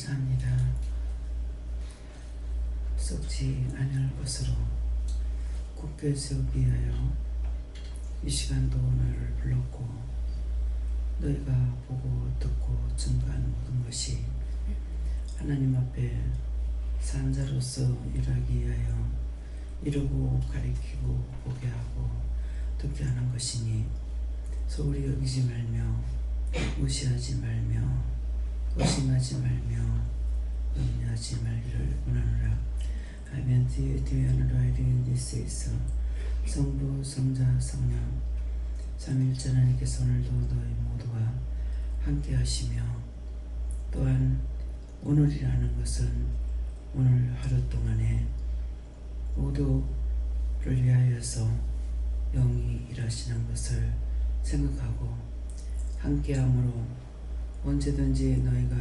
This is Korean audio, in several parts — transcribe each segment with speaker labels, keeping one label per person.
Speaker 1: 감사합니다. 썩지 아니할 것으로 굳게 세우기 위하여 이 시간도 너희를 불렀고 너희가 보고 듣고 증거한 모든 것이 하나님 앞에 산자로서 일하기 위하여 이루고 가리키고 보게 하고 듣게 하는 것이니 소홀히 여기지 말며 무시하지 말며 의심하지 말며 염려하지 말기를 원하노라. 아멘. 뒤에 하나로 이르는 데 있어 성부 성자 성령 삼위일체 하나님께서 오늘도 너희 모두와 함께 하시며 또한 오늘이라는 것은 오늘 하루 동안에 모두를 위하여서 영이 일하시는 것을 생각하고 함께함으로 언제든지 너희가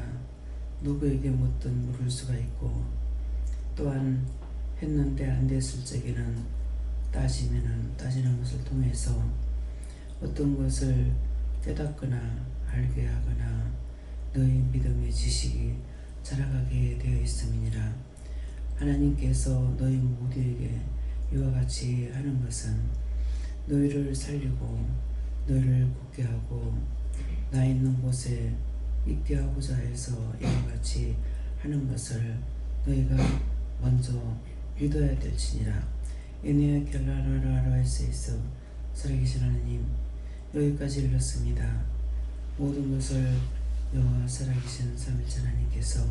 Speaker 1: 누구에게 묻든 물을 수가 있고 또한 했는데 안 됐을 적에는 따지는 것을 통해서 어떤 것을 깨닫거나 알게 하거나 너희 믿음의 지식이 자라가게 되어 있음이니라. 하나님께서 너희 모두에게 이와 같이 하는 것은 너희를 살리고 너희를 굳게 하고 나 있는 곳에 있게 하고자 해서 이와 같이 하는 것을 너희가 먼저 믿어야 될지니라. 이내 켈라라라라에서 있어 살아계신 하나님 여기까지 이르렀습니다. 모든 것을 여호와 살아계신 삼위일체 하나님께서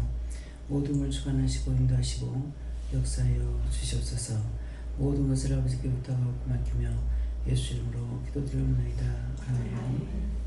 Speaker 1: 모든 걸 주관하시고 인도하시고 역사하여 주시옵소서. 모든 것을 아버지께 부탁하고 맡기며 예수 이름으로 기도드리옵나이다. 아멘.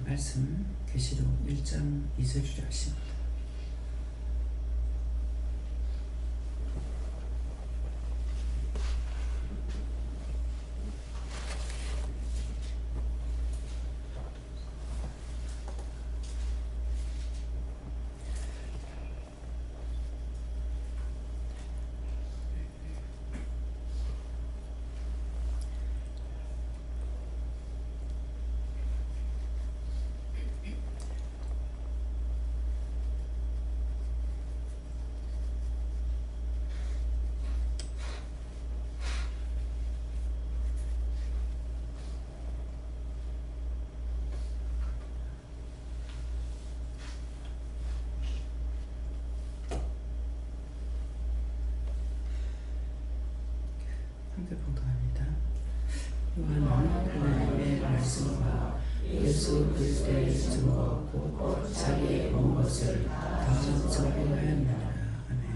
Speaker 1: 말씀 계시록 1장 2절이라 하십니다. 함께 봉독합니다. 요한은 하나님의 말씀과 예수 그리스도의 증거 곧 자기의 본 것을 다 증거하였느니라. 아멘.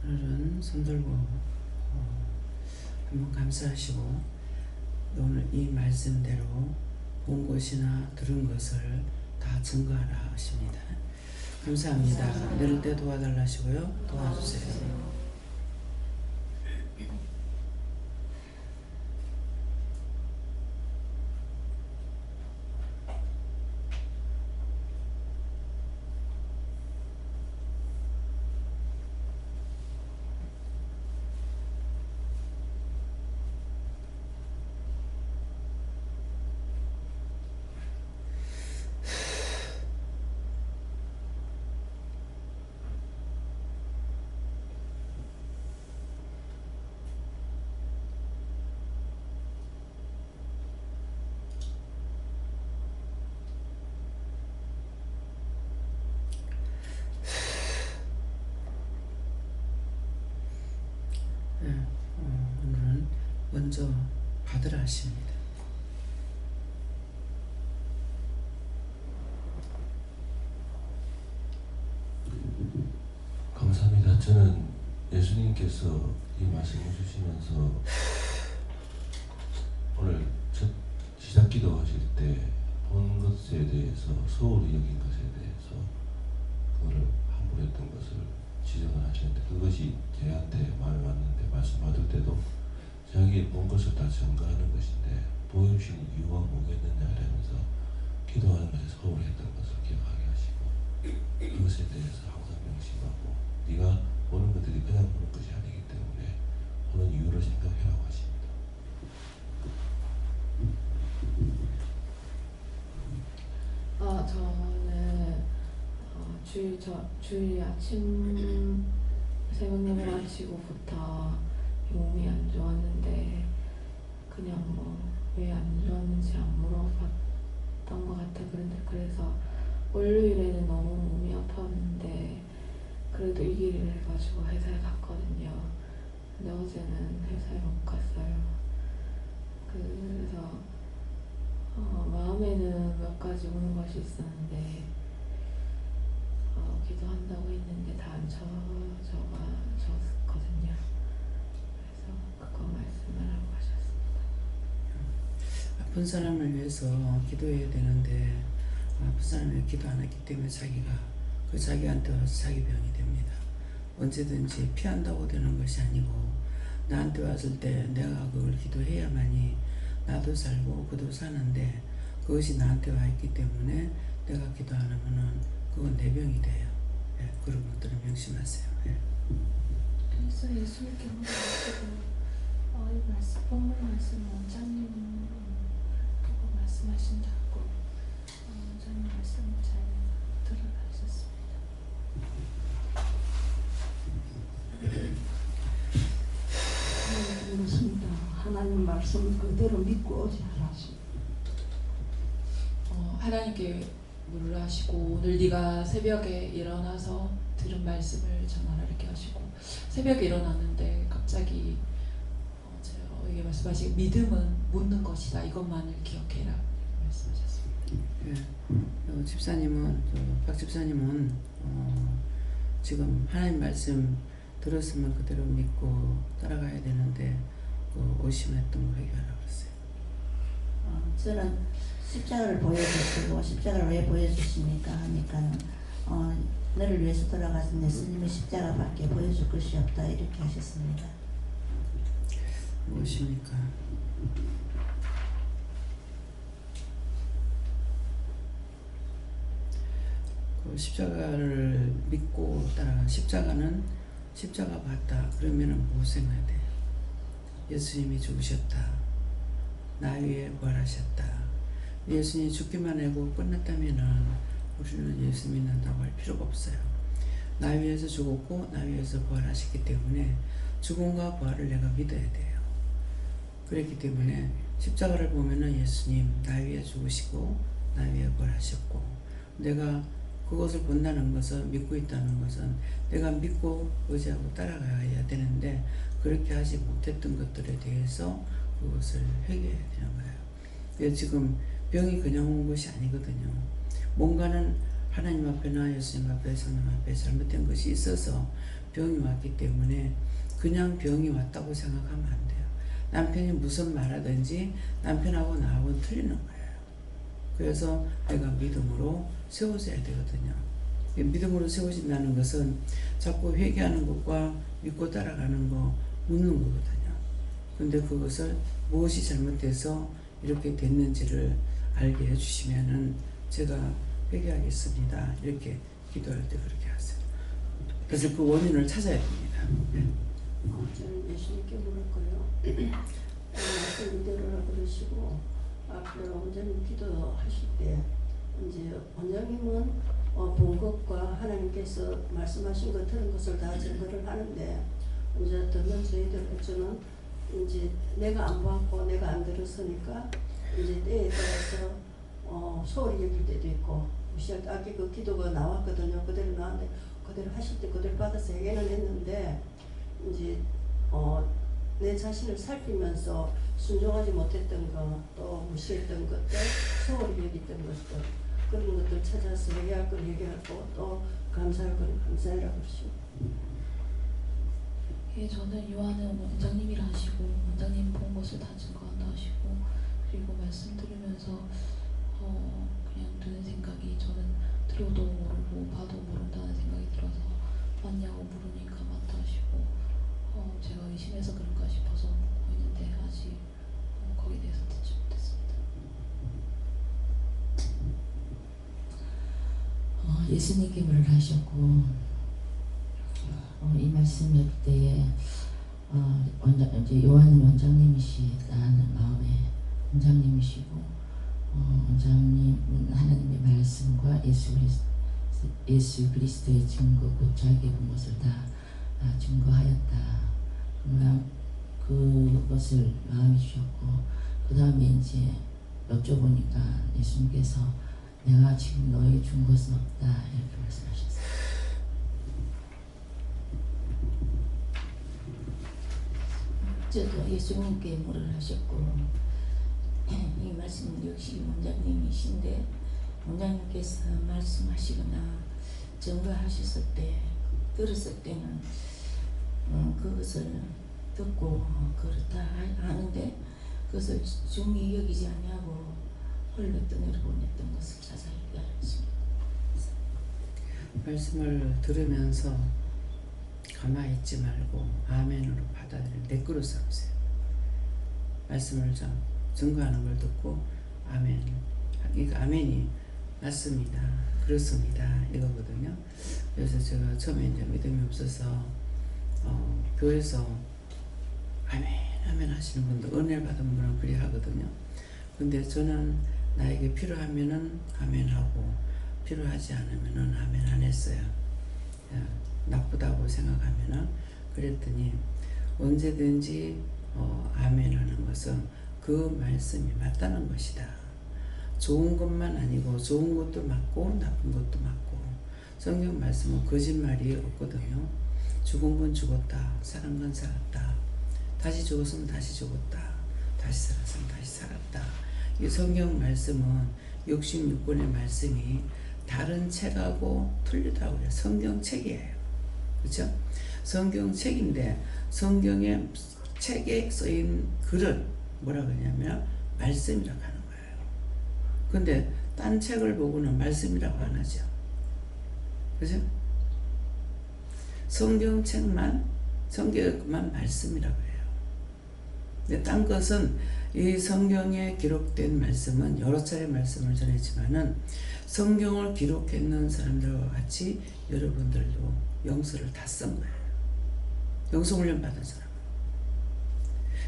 Speaker 1: 오늘은 손 들고 한번 감사하시고 오늘 이 말씀대로 본 것이나 들은 것을 다 증거하라 하십니다. 감사합니다. 내릴 때 도와달라 하시고요. 도와주세요. 먼저 받으라 하십니다.
Speaker 2: 감사합니다. 저는 예수님께서 이 말씀을 주시면서 오늘 첫 시작 기도하실 때 본 것에 대해서 소홀히 여긴 것에 대해서 그거를 함부로 했던 것을 지적을 하시는데 그것이 제한테 마음에 맞는데 말씀 받을 때도 자기 본 것을 다 증거하는 것인데 보여주신 이유가 뭐겠느냐 이러면서 기도하는 것에 소홀히 했던 것을 기억하게 하시고 그것에 대해서 항상 명심하고 네가 보는 것들이 그냥 보는 것이 아니기 때문에 보는 이유를 생각해라고 하십니다.
Speaker 3: 저는 주일 아침 새벽 예배 마치고부터 몸이 안 좋았는데 그냥 왜 안 좋았는지 안 물어봤던 것 같아. 그래서 월요일에는 너무 몸이 아팠는데 그래도 이 길을 해가지고 회사에 갔거든요. 근데 어제는 회사에 못 갔어요. 그래서 마음에는 몇 가지 오는 것이 있었는데 기도한다고 했는데 다 안 적었거든요. 그래서 그거 말씀을 하고 하셨습니다.
Speaker 1: 아픈 사람을 위해서 기도해야 되는데 아픈 사람을 위해 기도 안 했기 때문에 자기한테 와서 자기 병이 됩니다. 언제든지 피한다고 되는 것이 아니고 나한테 왔을 때 내가 그걸 기도해야만이 나도 살고 그도 사는데 그것이 나한테 와 있기 때문에 내가 기도 안 하면은 그건 내 병이 돼요. 예, 그런 것들은 명심하세요. 예.
Speaker 4: 그래서 예수님께 물어보시고 이 말씀, 본문 말씀 원장님 보고 말씀하신다고 원장님 말씀을 잘 들어가셨습니다.
Speaker 5: 그렇습니다. 하나님 말씀 그대로 믿고 오지 않았습니다.
Speaker 6: 하나님께 물으시고 오늘 네가 새벽에 일어나서 들은 말씀을 전하게 하시고 새벽에 일어났는데 갑자기 저에게 말씀하시기 믿음은 묻는 것이다. 이것만을 기억해라 말씀하셨습니다.
Speaker 1: 예, 집사님은 박 집사님은 지금 하나님 말씀 들었으면 그대로 믿고 따라가야 되는데 의심했던 거 회개하라고 그랬어요.
Speaker 7: 저는 십자가를 보여주시고 십자가를 왜 보여주십니까 하니까는 너를 위해서 돌아가신 예수님의 십자가밖에 보여줄 것이 없다 이렇게 하셨습니다.
Speaker 1: 무엇입니까? 그 십자가를 믿고 따라가 십자가 봤다 그러면은 뭐 생각해야 돼요? 예수님이 죽으셨다. 나 위에 부활하셨다. 예수님이 죽기만 하고 끝났다면은 우리는 예수 믿는다고 할 필요가 없어요. 나 위해서 죽었고 나 위해서 부활하셨기 때문에 죽음과 부활을 내가 믿어야 돼요. 그렇기 때문에 십자가를 보면은 예수님 나 위해 죽으시고 나 위해 부활하셨고 내가 그것을 본다는 것은 믿고 있다는 것은 내가 믿고 의지하고 따라가야 되는데 그렇게 하지 못했던 것들에 대해서 그것을 회개해야 되는 거예요. 지금 병이 그냥 온 것이 아니거든요. 뭔가는 하나님 앞에나 예수님 앞에 성령 앞에 잘못된 것이 있어서 병이 왔기 때문에 그냥 병이 왔다고 생각하면 안 돼요. 남편이 무슨 말하든지 남편하고 나하고는 틀리는 거예요. 그래서 내가 믿음으로 세워져야 되거든요. 믿음으로 세워진다는 것은 자꾸 회개하는 것과 믿고 따라가는 거 묻는 거거든요. 근데 그것을 무엇이 잘못돼서 이렇게 됐는지를 알게 해주시면은 제가 회개하겠습니다. 이렇게 기도할 때 그렇게 하세요. 그래서 그 원인을 찾아야 됩니다.
Speaker 5: 저는 예수님께 물을 거예요. 말씀 이대로라 그러시고 앞에 원장님 기도하실 때 이제 원장님은 본 것과 하나님께서 말씀하신 것 들은 것을 다 증거를 하는데 이제 듣는 저희들은 이제 내가 안 봤고 내가 안 들었으니까 이제 때에 따라서 소홀히 여길 때도 있고 무시할 때 아까 그 기도가 나왔거든요. 그대로 나왔는데 그대로 하실 때 그대로 받아서 회개는 했는데 이제 내 자신을 살피면서 순종하지 못했던 것, 또 무시했던 것들, 소홀히 여겼던 것들, 그런 것들 찾아서 회개할 건 회개하고 또 감사할 건 감사해라 그러시고.
Speaker 3: 예, 저는 요한은 원장님이라 하시고 원장님 본 것을 다 증거한다 하시고, 그리고 말씀 들으면서 그냥 드는 생각이, 저는 들어도 모르고 봐도 모른다는 생각이 들어서 맞냐고 물으니까 맞다 하시고, 제가 의심해서 그런가 싶어서 묻고 있는데 아직 거기에 대해서 듣지 못했습니다.
Speaker 7: 예수님께 물을 하셨고, 이 말씀할 때에 이제 요한 원장님이시다는 마음에 원장님이시고, 원장님은 하나님의 말씀과 예수 그리스도의 증거, 곧 자기의 본 것을 다 증거하였다. 그것을 마음에 주셨고, 그 다음에 이제 여쭤보니까 예수님께서 내가 지금 너에게 준 것은 없다 이렇게 말씀하셨어요. 저도 예수님께 물을 하셨고, 이 말씀은 역시 원장님이신데, 원장님께서 말씀하시거나 증거하셨을 때, 들었을 때는 그것을 듣고 그렇다 하는데, 그것을 중히 여기지 아니하고 홀로 떠내려 보냈던 것을 자세히 알았습니다.
Speaker 1: 말씀을 들으면서 가만히 있지 말고 아멘으로 받아들이는 내 그릇 삼으세요. 말씀을 좀 증거하는 걸 듣고 아멘, 이거 아멘이 맞습니다, 그렇습니다 이거거든요. 그래서 제가 처음에 이제 믿음이 없어서 교회에서 아멘 아멘 하시는 분들, 은혜를 받은 분은 그리 하거든요. 근데 저는 나에게 필요하면은 아멘 하고 필요하지 않으면은 아멘 안 했어요. 나쁘다고 생각하면은. 그랬더니 언제든지 아멘 하는 것은 그 말씀이 맞다는 것이다. 좋은 것만 아니고 좋은 것도 맞고 나쁜 것도 맞고, 성경 말씀은 거짓말이 없거든요. 죽은 건 죽었다, 살은 건 살았다, 다시 죽었으면 다시 죽었다, 다시 살았으면 다시 살았다. 이 성경 말씀은 66권의 말씀이 다른 책하고 틀리다고 그래요. 성경책이에요. 그렇죠? 성경책인데 성경의 책에 쓰인 글을 뭐라 그러냐면 말씀이라고 하는 거예요. 근데 딴 책을 보고는 말씀이라고 안 하죠. 그죠? 성경만 말씀이라고 해요. 근데 딴 것은, 이 성경에 기록된 말씀은 여러 차례 말씀을 전했지만은 성경을 기록했는 사람들과 같이 여러분들도 영서를 다 쓴 거예요. 영성훈련 받은 사람.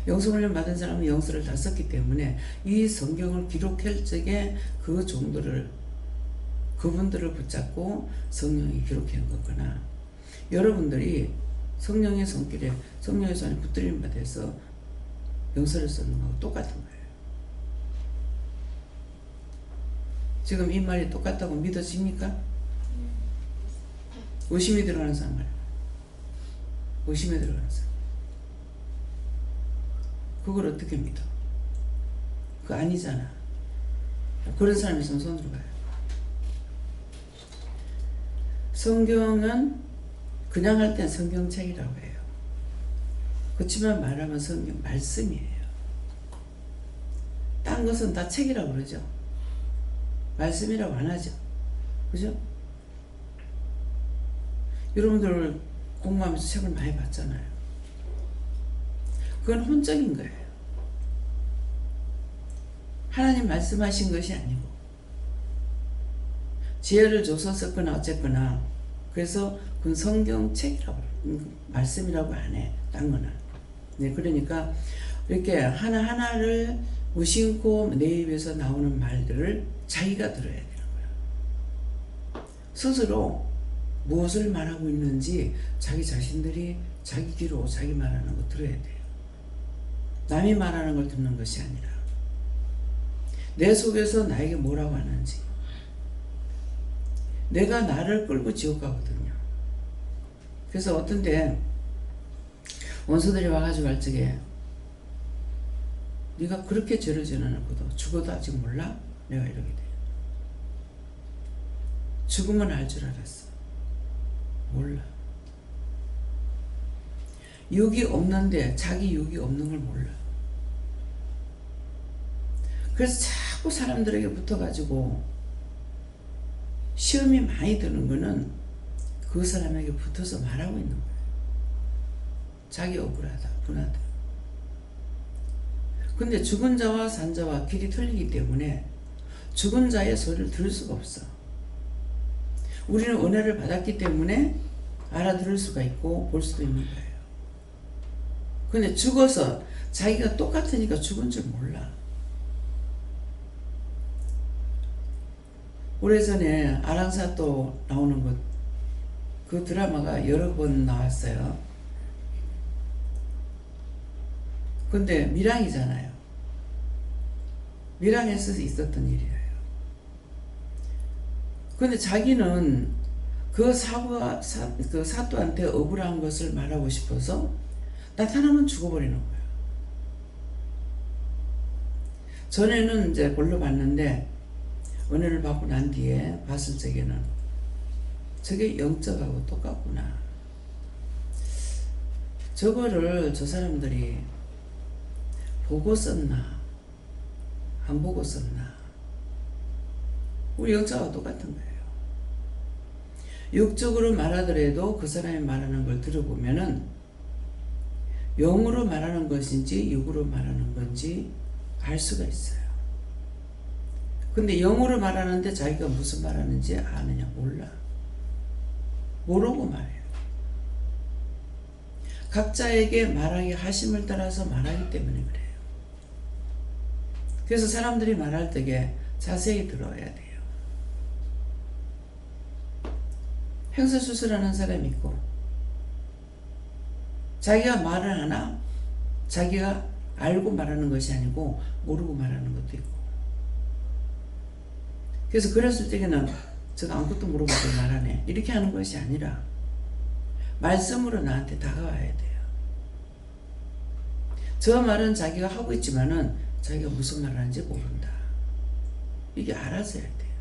Speaker 1: 영성훈련 받은 사람은 영서를 다 썼기 때문에 이 성경을 기록할 적에 그 종들을, 그분들을 붙잡고 성령이 기록한 거거나, 여러분들이 성령의 손길에, 성령의 손에 붙들림 받아서 영서를 쓰는 거하고 똑같은 거예요. 지금 이 말이 똑같다고 믿어집니까? 의심이 들어가는 사람 말이에요. 의심에 들어가는 사람. 그걸 어떻게 믿어? 그거 아니잖아. 그런 사람이 있으면 손 들어가요. 성경은 그냥 할 땐 성경책이라고 해요. 그렇지만 말하면 성경 말씀이에요. 딴 것은 다 책이라고 그러죠. 말씀이라고 안 하죠. 그죠? 여러분들 공부하면서 책을 많이 봤잖아요. 그건 혼적인 거예요. 하나님 말씀하신 것이 아니고 지혜를 줘서 썼거나 어쨌거나, 그래서 그건 성경책이라고 말씀이라고 안 해. 딴 거는. 네, 그러니까 이렇게 하나하나를 무심코 내 입에서 나오는 말들을 자기가 들어야 되는 거예요. 스스로 무엇을 말하고 있는지 자기 자신들이 자기 귀로 자기 말하는 거 들어야 돼요. 남이 말하는 걸 듣는 것이 아니라 내 속에서 나에게 뭐라고 하는지. 내가 나를 끌고 지옥 가거든요. 그래서 어떤 때 원수들이 와가지고 할 적에 네가 그렇게 죄를 지어놓고도 죽어도 아직 몰라? 내가 이러게 돼. 죽으면 알 줄 알았어. 몰라. 육이 없는데 자기 육이 없는 걸 몰라. 그래서 자꾸 사람들에게 붙어가지고 시험이 많이 드는 거는 그 사람에게 붙어서 말하고 있는 거예요. 자기 억울하다, 분하다. 근데 죽은 자와 산 자와 길이 틀리기 때문에 죽은 자의 소리를 들을 수가 없어. 우리는 은혜를 받았기 때문에 알아들을 수가 있고 볼 수도 있는 거예요. 근데 죽어서 자기가 똑같으니까 죽은 줄 몰라. 오래전에 아랑사또 나오는 것, 그 드라마가 여러 번 나왔어요. 근데 밀양이잖아요. 밀양에서 있었던 일이에요. 근데 자기는 그 그 사또한테 억울한 것을 말하고 싶어서 나타나면 죽어버리는 거예요. 전에는 이제 볼로 봤는데 은혜를 받고 난 뒤에 봤을 적에는 저게 영적하고 똑같구나. 저거를 저 사람들이 보고 썼나 안 보고 썼나. 우리 영적하고 똑같은 거예요. 육적으로 말하더라도 그 사람이 말하는 걸 들어보면은 영으로 말하는 것인지 육으로 말하는 건지 알 수가 있어요. 근데 영으로 말하는데 자기가 무슨 말하는지 아느냐 몰라. 모르고 말해요. 각자에게 말하기 하심을 따라서 말하기 때문에 그래요. 그래서 사람들이 말할 때에 자세히 들어야 돼요. 행서수술하는 사람이 있고 자기가 말을 하나 자기가 알고 말하는 것이 아니고 모르고 말하는 것도 있고. 그래서 그랬을 때는 제가 아무것도 모르고 말하네 이렇게 하는 것이 아니라 말씀으로 나한테 다가와야 돼요. 저 말은 자기가 하고 있지만은 자기가 무슨 말을 하는지 모른다. 이게 알아서야 돼요.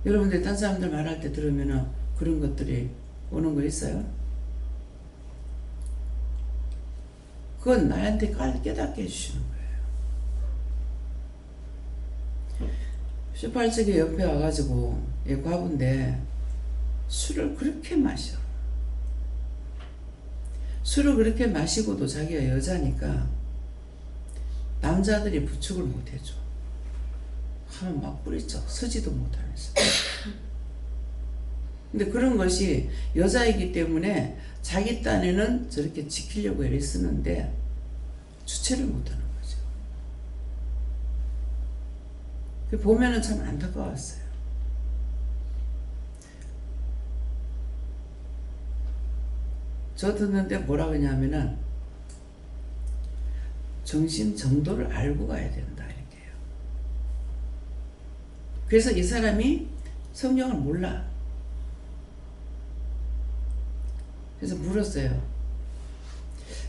Speaker 1: 여러분들 딴 사람들 말할 때 들으면은 그런 것들이 오는 거 있어요? 그건 나한테 깨닫게 해주시는 거예요. 18세기 옆에 와가지고 얘 과부인데 술을 그렇게 마셔. 술을 그렇게 마시고도 자기가 여자니까 남자들이 부축을 못 해줘. 하면 막 뿌리쳐. 서지도 못하면서. 근데 그런 것이 여자이기 때문에 자기 딴에는 저렇게 지키려고 애를 쓰는데 주체를 못하는 거죠. 보면은 참 안타까웠어요. 저 듣는데 뭐라고 하냐면은 정신 정도를 알고 가야 된다 이렇게 해요. 그래서 이 사람이 성경을 몰라. 그래서 물었어요.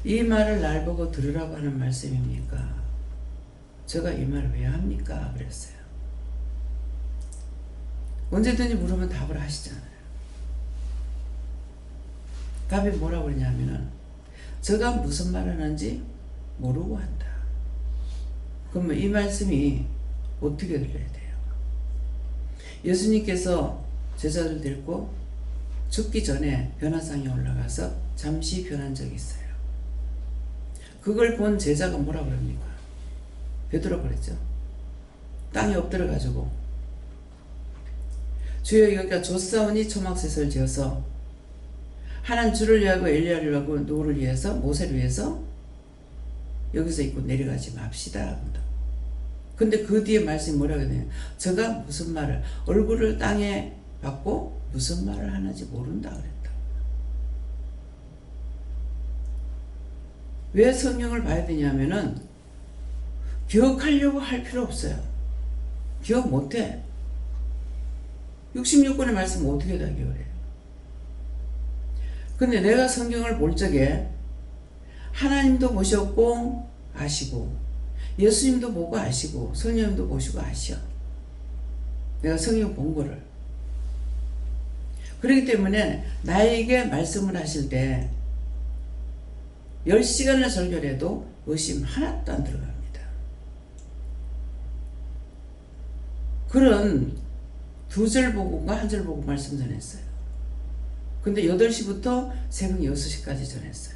Speaker 1: 이 말을 날 보고 들으라고 하는 말씀입니까? 제가 이 말을 왜 합니까? 그랬어요. 언제든지 물으면 답을 하시잖아요. 답이 뭐라고 그러냐면은 제가 무슨 말 하는지 모르고 한다. 그러면 이 말씀이 어떻게 들려야 돼요? 예수님께서 제자들 데리고 죽기 전에 변화상에 올라가서 잠시 변한 적이 있어요. 그걸 본 제자가 뭐라 그럽니까? 베드로 그랬죠. 땅에 엎드려 가지고 주여 여기가 조사오니 초막셋을 지어서 하나는 주를 위하고 엘리야를 위하고 누구를 위해서 모세를 위해서 여기서 있고 내려가지 맙시다. 근데 그 뒤에 말씀이 뭐라고 해야 제가 무슨 말을 얼굴을 땅에 받고 무슨 말을 하는지 모른다 그랬다. 왜 성경을 봐야 되냐면은 기억하려고 할 필요 없어요. 기억 못해. 66권의 말씀 어떻게 다 기억해요? 근데 내가 성경을 볼 적에 하나님도 보셨고 아시고 예수님도 보고 아시고 성령님도 보시고 아셔. 내가 성경 본 거를. 그렇기 때문에 나에게 말씀을 하실 때 10시간을 설교를 해도 의심 하나도 안 들어갑니다. 그런 2절 보고가 1절 보고 말씀 전했어요. 근데 8시부터 새벽 6시까지 전했어요.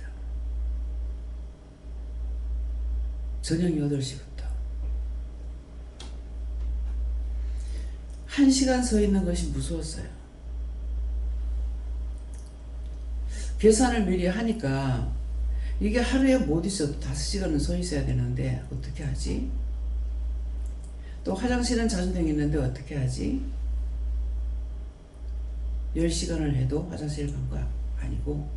Speaker 1: 저녁 8시부터 1시간 서 있는 것이 무서웠어요. 계산을 미리 하니까 이게 하루에 못 있어도 5시간은 서 있어야 되는데 어떻게 하지? 또 화장실은 자주 다니는데 어떻게 하지? 10시간을 해도 화장실 간 거 아니고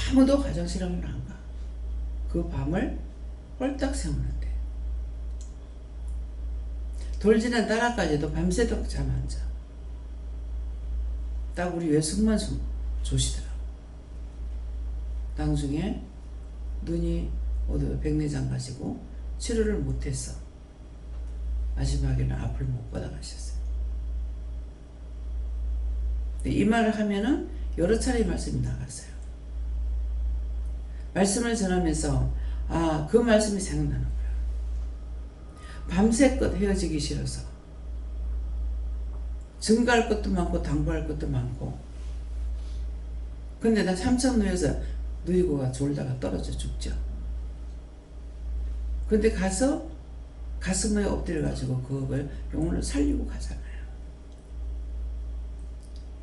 Speaker 1: 아무도 화장실을 안 가. 그 밤을 홀딱 세우는데 돌지는 따라까지도 밤새도록 잠 안 자. 딱 우리 외숙만 조시더라고. 나중에 눈이 백내장 가지고 치료를 못해서 마지막에는 앞을 못 받아가셨어요. 이 말을 하면은 여러 차례 말씀이 나갔어요. 말씀을 전하면서 그 말씀이 생각나는 거야. 밤새껏 헤어지기 싫어서 증거할 것도 많고 당부할 것도 많고 근데 나 삼척누에서 누이고가 졸다가 떨어져 죽죠. 근데 가서 가슴에 엎드려가지고 그걸 영혼을 살리고 가잖아요.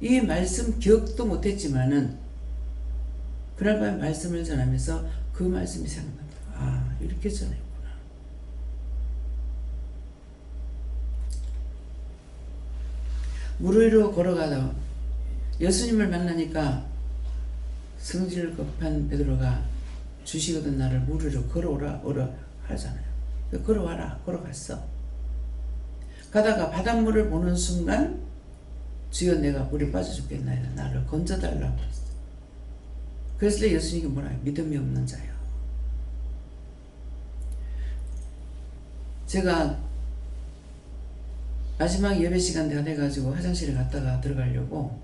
Speaker 1: 이 말씀 기억도 못했지만은 그날 밤에 말씀을 전하면서 그 말씀이 생각납니다. 이렇게 전했구나. 물 위로 걸어가다 예수님을 만나니까 성질 급한 베드로가 주시거든 나를 물 위로 걸어오라 하잖아요. 걸어와라. 걸어갔어. 가다가 바닷물을 보는 순간 주여 내가 물에 빠져 죽겠나이다. 나를 건져달라고 했어. 그래서 예수님이 뭐라 해요? 믿음이 없는 자요. 제가 마지막 예배 시간 다 돼가지고 화장실에 갔다가 들어가려고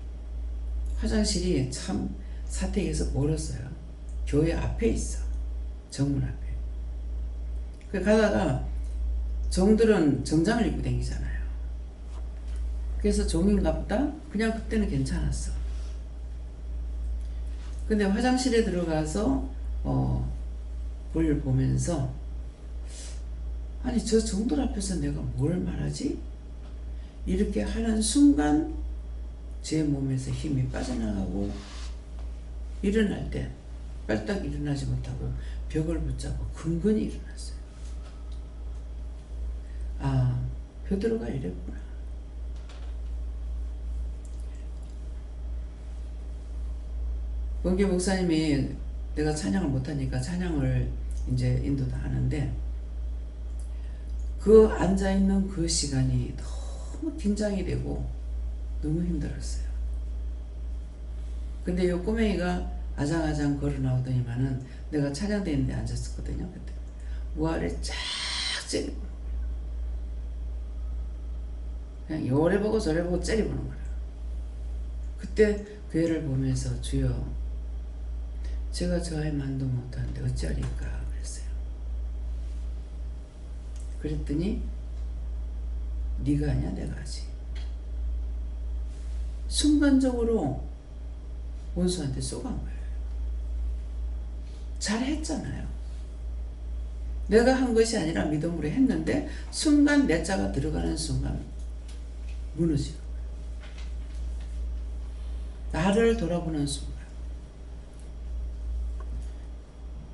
Speaker 1: 화장실이 참 사택에서 멀었어요. 교회 앞에 있어. 정문 앞에. 그 가다가 종들은 정장을 입고 다니잖아요. 그래서 종인가 보다 그냥 그때는 괜찮았어. 근데 화장실에 들어가서 볼 보면서 아니 저 종들 앞에서 내가 뭘 말하지? 이렇게 하는 순간 제 몸에서 힘이 빠져나가고 일어날 때 빨딱 일어나지 못하고 벽을 붙잡고 근근히 일어났어요. 베드로가 이랬구나. 번개 목사님이 내가 찬양을 못하니까 찬양을 이제 인도도 하는데 그 앉아있는 그 시간이 너무 긴장이 되고 너무 힘들었어요. 근데 이 꼬맹이가 아장아장 걸어 나오더니만은 내가 찬양대인데 앉았었거든요. 그때 무알에 쫙 째리고 그냥 요래 보고 저래 보고 째리보는 거예요. 그때 그 애를 보면서 주여 제가 저 아이 만도 못하는데 어찌하리까 그랬어요. 그랬더니 네가 아니야 내가 하지. 순간적으로 원수한테 쏘간 거예요. 잘했잖아요. 내가 한 것이 아니라 믿음으로 했는데 순간 내 자가 들어가는 순간 무너지는 거예요. 나를 돌아보는 순간.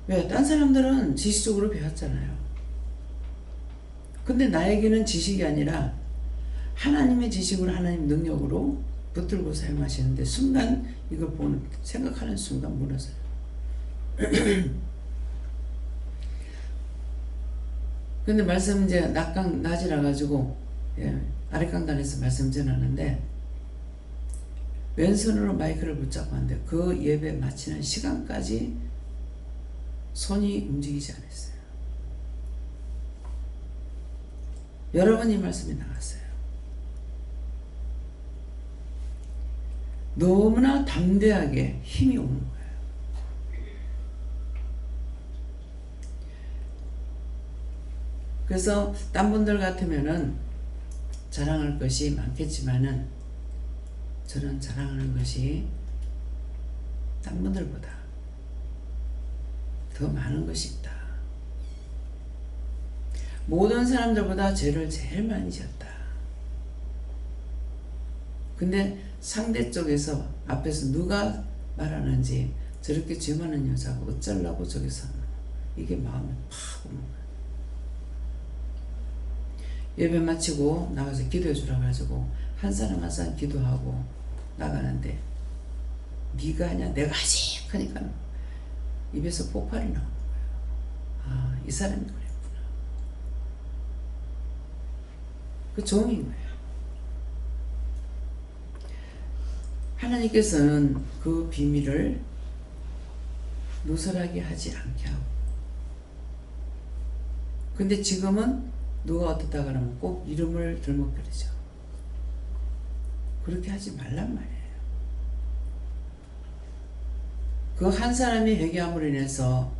Speaker 1: 왜? 딴 사람들은 지식적으로 배웠잖아요. 근데 나에게는 지식이 아니라 하나님의 지식으로 하나님 능력으로 붙들고 사용하시는데 순간 이걸 보는 생각하는 순간 무너져요. 근데 말씀 이제 낮이라 가지고 아랫강단에서 말씀 전하는데 왼손으로 마이크를 붙잡고 하는데 그 예배 마치는 시간까지 손이 움직이지 않았어요. 여러 번 이 말씀이 나갔어요. 너무나 담대하게 힘이 오는 거예요. 그래서 딴 분들 같으면은 자랑할 것이 많겠지만은 저는 자랑하는 것이 딴 분들보다 더 많은 것이 있다. 모든 사람들보다 죄를 제일 많이 지었다. 근데 상대 쪽에서 앞에서 누가 말하는지 저렇게 죄 많은 여자가 어쩌려고 저기서 이게 마음에 팍 오는 거야. 예배 마치고 나가서 기도해 주라 가지고 한 사람 한 사람 기도하고 나가는데 네가 하냐 내가 하지 하니까 입에서 폭발이 나오는 거예요. 아, 이 사람이 그랬구나. 그 종인 거예요. 하나님께서는 그 비밀을 누설하게 하지 않게 하고, 근데 지금은 누가 어떻다 그러면 꼭 이름을 들먹거리죠. 그렇게 하지 말란 말이에요. 그 한 사람이 회개함으로 인해서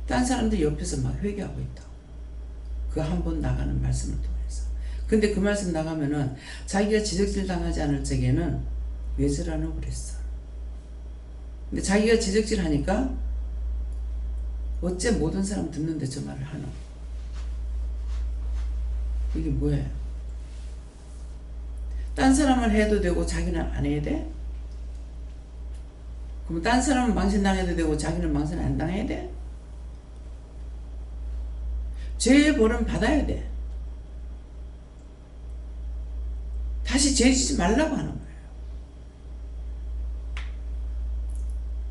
Speaker 1: 딴 사람들 옆에서 막 회개하고 있다고. 그 한 번 나가는 말씀을 통해서. 근데 그 말씀 나가면은 자기가 지적질 당하지 않을 적에는 왜 저러노 그랬어. 근데 자기가 지적질 하니까 어째 모든 사람 듣는데 저 말을 하노. 이게 뭐예요? 딴 사람은 해도 되고 자기는 안 해야 돼? 그럼 딴 사람은 망신당해도 되고 자기는 망신 안 당해야 돼? 죄의 벌은 받아야 돼. 다시 죄 짓지 말라고 하는 거예요.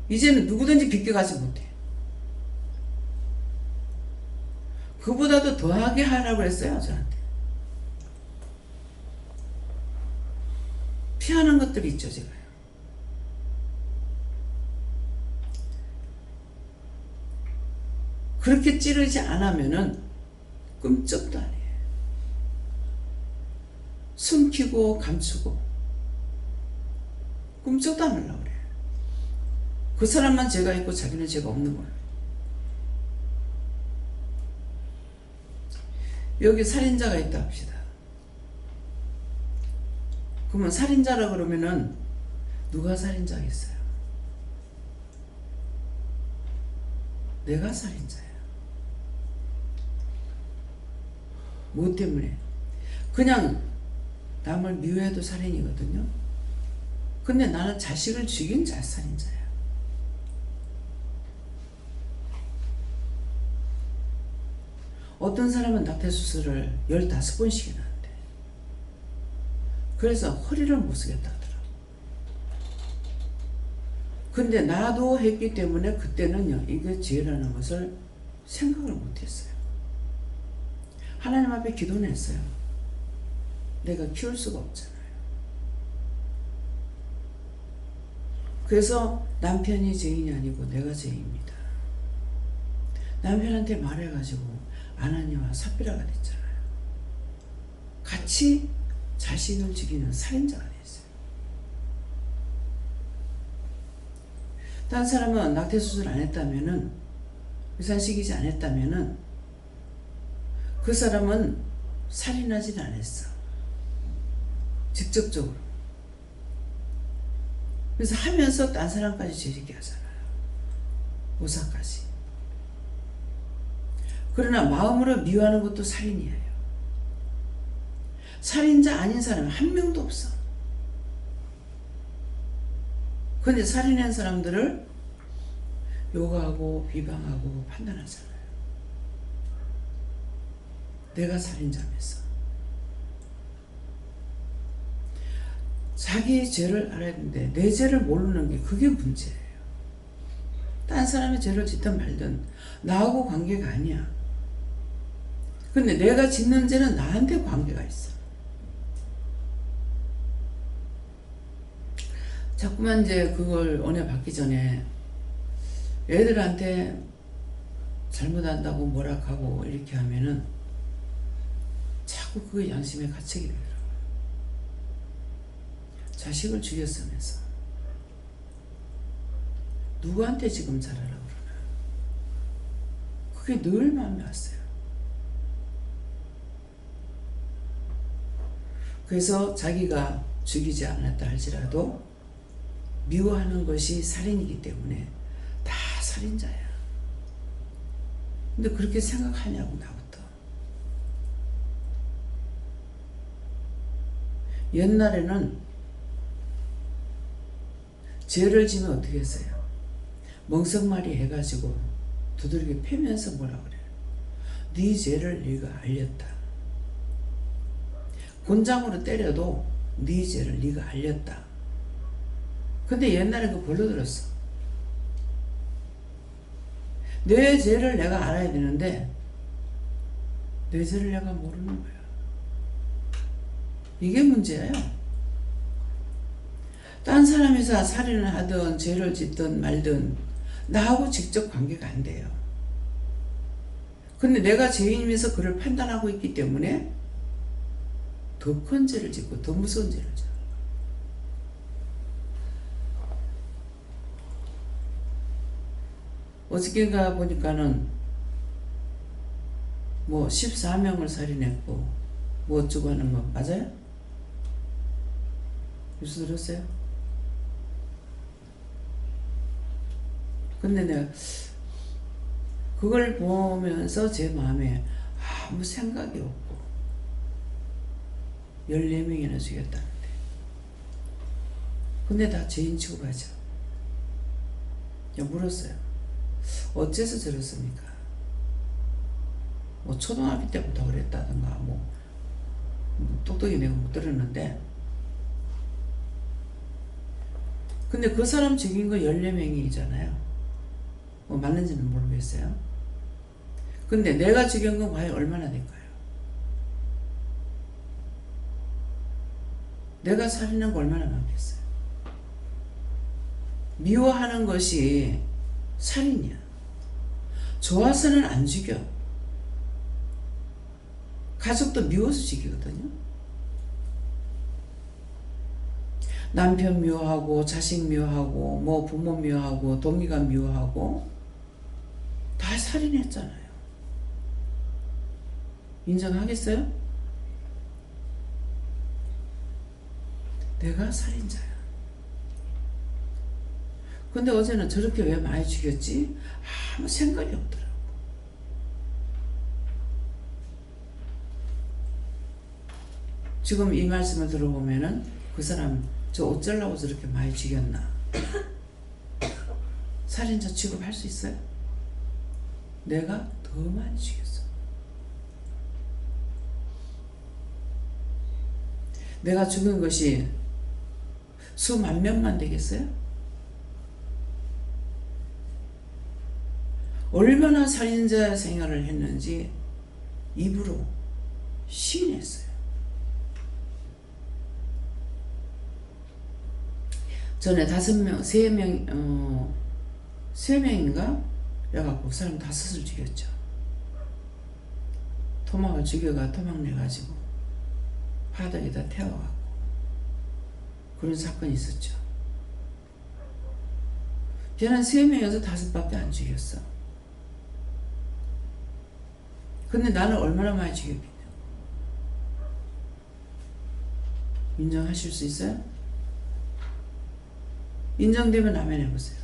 Speaker 1: 이제는 누구든지 비껴가지 못해. 그보다도 더하게 하라고 했어요, 저한테. 피하는 것들이 있죠, 제가요. 그렇게 찌르지 않으면은 끔찍도 안 해요. 숨기고 감추고 끔찍도 안 하려고 그래요. 그 사람만 죄가 있고 자기는 죄가 없는 거예요. 여기 살인자가 있다 합시다. 그러면 살인자라 그러면은 누가 살인자겠어요? 내가 살인자야. 뭐 때문에? 그냥 남을 미워해도 살인이거든요. 근데 나는 자식을 죽인 살인자야. 어떤 사람은 낙태수술을 15번씩이나 한대. 그래서 허리를 못 쓰겠다 하더라고. 근데 나도 했기 때문에 그때는요, 이게 죄라는 것을 생각을 못했어요. 하나님 앞에 기도는 했어요. 내가 키울 수가 없잖아요. 그래서 남편이 죄인이 아니고 내가 죄인입니다. 남편한테 말해가지고 아나니와 삽비라가 됐잖아요. 같이 자식을 죽이는 살인자가 됐어요. 다른 사람은 낙태수술 안 했다면은, 유산시키지 않았다면은 그 사람은 살인하진 않았어. 직접적으로. 그래서 하면서 딴 사람까지 죄짓게 하잖아요. 오사까지. 그러나 마음으로 미워하는 것도 살인이에요. 살인자 아닌 사람은 한 명도 없어. 그런데 살인한 사람들을 욕하고 비방하고 판단하잖아요. 내가 살인자면서. 자기 죄를 알아야 되는데 내 죄를 모르는 게 그게 문제예요. 딴 사람의 죄를 짓든 말든 나하고 관계가 아니야. 근데 내가 짓는 죄는 나한테 관계가 있어. 자꾸만 이제 그걸 은혜 받기 전에 애들한테 잘못한다고 뭐라 하고 이렇게 하면은 자꾸 그게 양심에 갇히게 되더라고요. 자식을 죽였으면서 누구한테 지금 잘하라고 그러나. 그게 늘 마음에 왔어요. 그래서 자기가 죽이지 않았다 할지라도 미워하는 것이 살인이기 때문에 다 살인자야. 근데 그렇게 생각하냐고 나부터. 옛날에는 죄를 지면 어떻게 했어요? 멍석말이 해가지고 두들겨 패면서 뭐라 그래요? 네 죄를 네가 알렸다. 곤장으로 때려도 네 죄를 네가 알렸다. 근데 옛날에 그 벌로 들었어. 내 죄를 내가 알아야 되는데 내 죄를 내가 모르는 거야. 이게 문제예요. 딴 사람이서 살인을 하든 죄를 짓든 말든 나하고 직접 관계가 안 돼요. 근데 내가 죄인이면서 그를 판단하고 있기 때문에 더 큰 죄를 짓고 더 무서운 죄를 져요. 어저께가 보니까는 뭐 14명을 살인했고 뭐 어쩌고 하는 거 맞아요? 뉴스 들었어요? 근데 내가 그걸 보면서 제 마음에 아무 생각이 없고 14명이나 죽였다는데 근데 다 죄인 취급하죠. 물었어요. 어째서 저렇습니까? 뭐 초등학교 때부터 그랬다든가 뭐 똑똑히 내가 못 들었는데 근데 그 사람 죽인 거 14명이잖아요. 뭐 맞는지는 모르겠어요. 근데 내가 죽인 건 과연 얼마나 될까요? 내가 살인한 거 얼마나 많겠어요? 미워하는 것이 살인이야. 좋아서는 안 죽여. 가족도 미워서 죽이거든요. 남편 미워하고 자식 미워하고 뭐 부모 미워하고 동기가 미워하고 다 살인했잖아요. 인정하겠어요? 내가 살인자야. 근데 어제는 저렇게 왜 많이 죽였지? 아무 생각이 없더라고. 지금 이 말씀을 들어보면은 그 사람 저 어쩌려고 저렇게 많이 죽였나? 살인자 취급할 수 있어요? 내가 더 많이 죽였어. 내가 죽은 것이 수만 명만 되겠어요? 얼마나 살인자 생활을 했는지 입으로 시인했어요. 전에 3명인가? 그래갖고 그 사람 5을 죽였죠. 토막을 죽여가 토막내가지고 바닥에다 태워갖고 그런 사건이 있었죠. 걔는 3명에서 5밖에 안 죽였어. 근데 나는 얼마나 많이 죽였겠냐. 인정하실 수 있어요? 인정되면 아멘 해보세요.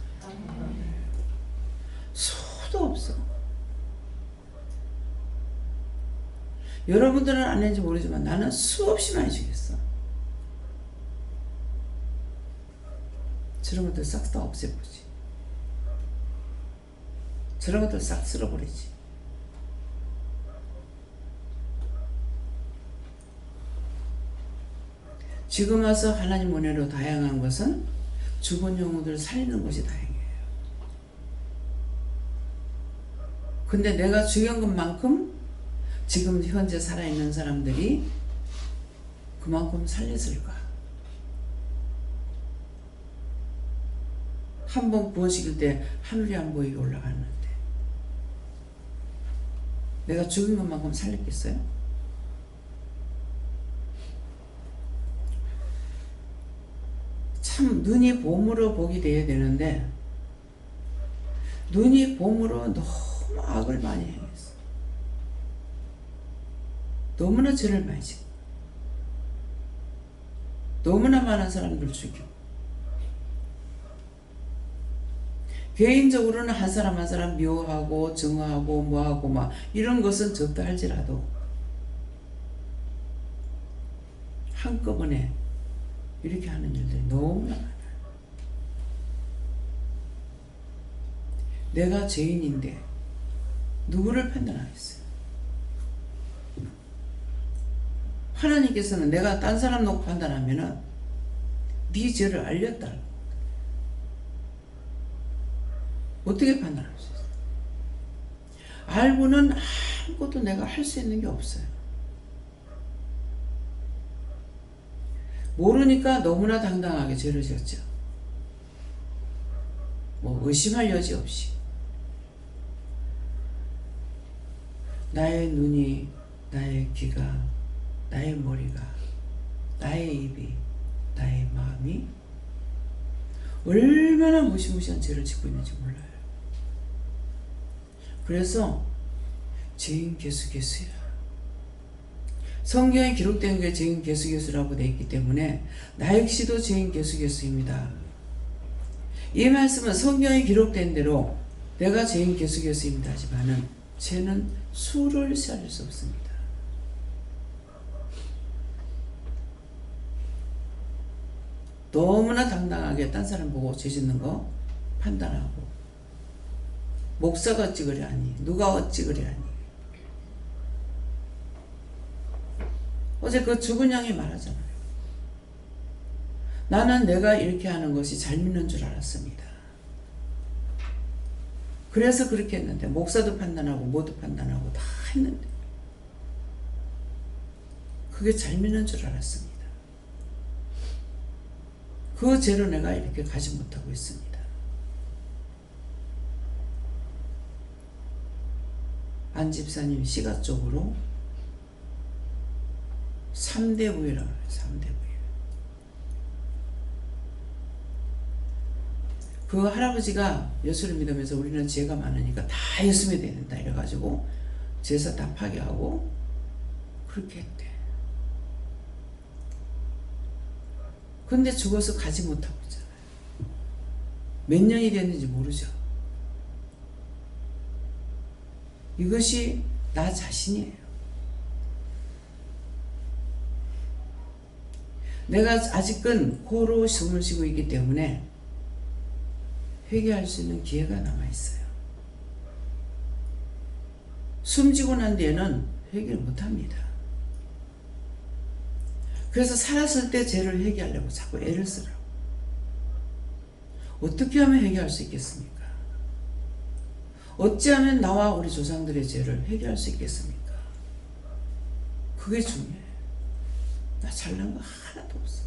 Speaker 1: 수도 없어. 여러분들은 안 했는지 모르지만 나는 수없이 많이 죽였어. 저런 것들 싹 다 없애버리지. 저런 것들 싹 쓸어버리지. 지금 와서 하나님 은혜로 다양한 것은 죽은 영혼들을 살리는 것이 다행이에요. 근데 내가 죽인 것만큼 지금 현재 살아있는 사람들이 그만큼 살렸을까? 한 번 구원시킬 때 하늘이 안 보이게 올라갔는데 내가 죽은 것만큼 살렸겠어요? 참 눈이 봄으로 복이 돼야 되는데 눈이 봄으로 너무 악을 많이 행했어. 너무나 죄를 많이 짓고 너무나 많은 사람들 죽이고 개인적으로는 한 사람 한 사람 미워하고 증오하고 뭐하고 막 이런 것은 적다 할지라도 한꺼번에 이렇게 하는 일들이 너무나 많아요. 내가 죄인인데 누구를 판단하겠어요? 하나님께서는 내가 딴 사람 놓고 판단하면은 네 죄를 알렸다. 어떻게 판단할 수 있어요? 알고는 아무것도 내가 할 수 있는 게 없어요. 모르니까 너무나 당당하게 죄를 지었죠. 뭐 의심할 여지 없이. 나의 눈이, 나의 귀가, 나의 머리가, 나의 입이, 나의 마음이 얼마나 무시무시한 죄를 짓고 있는지 몰라요. 그래서 죄인 계수계수야. 성경에 기록된 게 죄인 계수계수라고 되어 있기 때문에 나 역시도 죄인 계수계수입니다. 이 말씀은 성경에 기록된 대로 내가 죄인 계수계수입니다 하지만은 죄는 수를 세할 수 없습니다. 너무나 당당하게 딴 사람 보고 죄 짓는 거 판단하고 목사가 어찌 그래 하니 누가 어찌 그래 하니. 어제 그 죽은 양이 말하잖아요. 나는 내가 이렇게 하는 것이 잘 믿는 줄 알았습니다. 그래서 그렇게 했는데 목사도 판단하고 뭐도 판단하고 다 했는데 그게 잘 믿는 줄 알았습니다. 그 죄로 내가 이렇게 가지 못하고 있습니다. 안 집사님 시각적으로 3대 부유라고 해요. 3대 부유. 그 할아버지가 예수를 믿으면서 우리는 죄가 많으니까 다 예수 믿어야 된다 이래가지고 제사 다 파괴하고 그렇게 했대. 근데 죽어서 가지 못하고 있잖아요. 몇 년이 됐는지 모르죠. 이것이 나 자신이에요. 내가 아직은 코로 숨을 쉬고 있기 때문에 회개할 수 있는 기회가 남아있어요. 숨지고 난 뒤에는 회개를 못합니다. 그래서 살았을 때 죄를 회개하려고 자꾸 애를 쓰라고. 어떻게 하면 회개할 수 있겠습니까? 어찌하면 나와 우리 조상들의 죄를 회개할 수 있겠습니까? 그게 중요해요. 나 잘난 거 하나도 없어.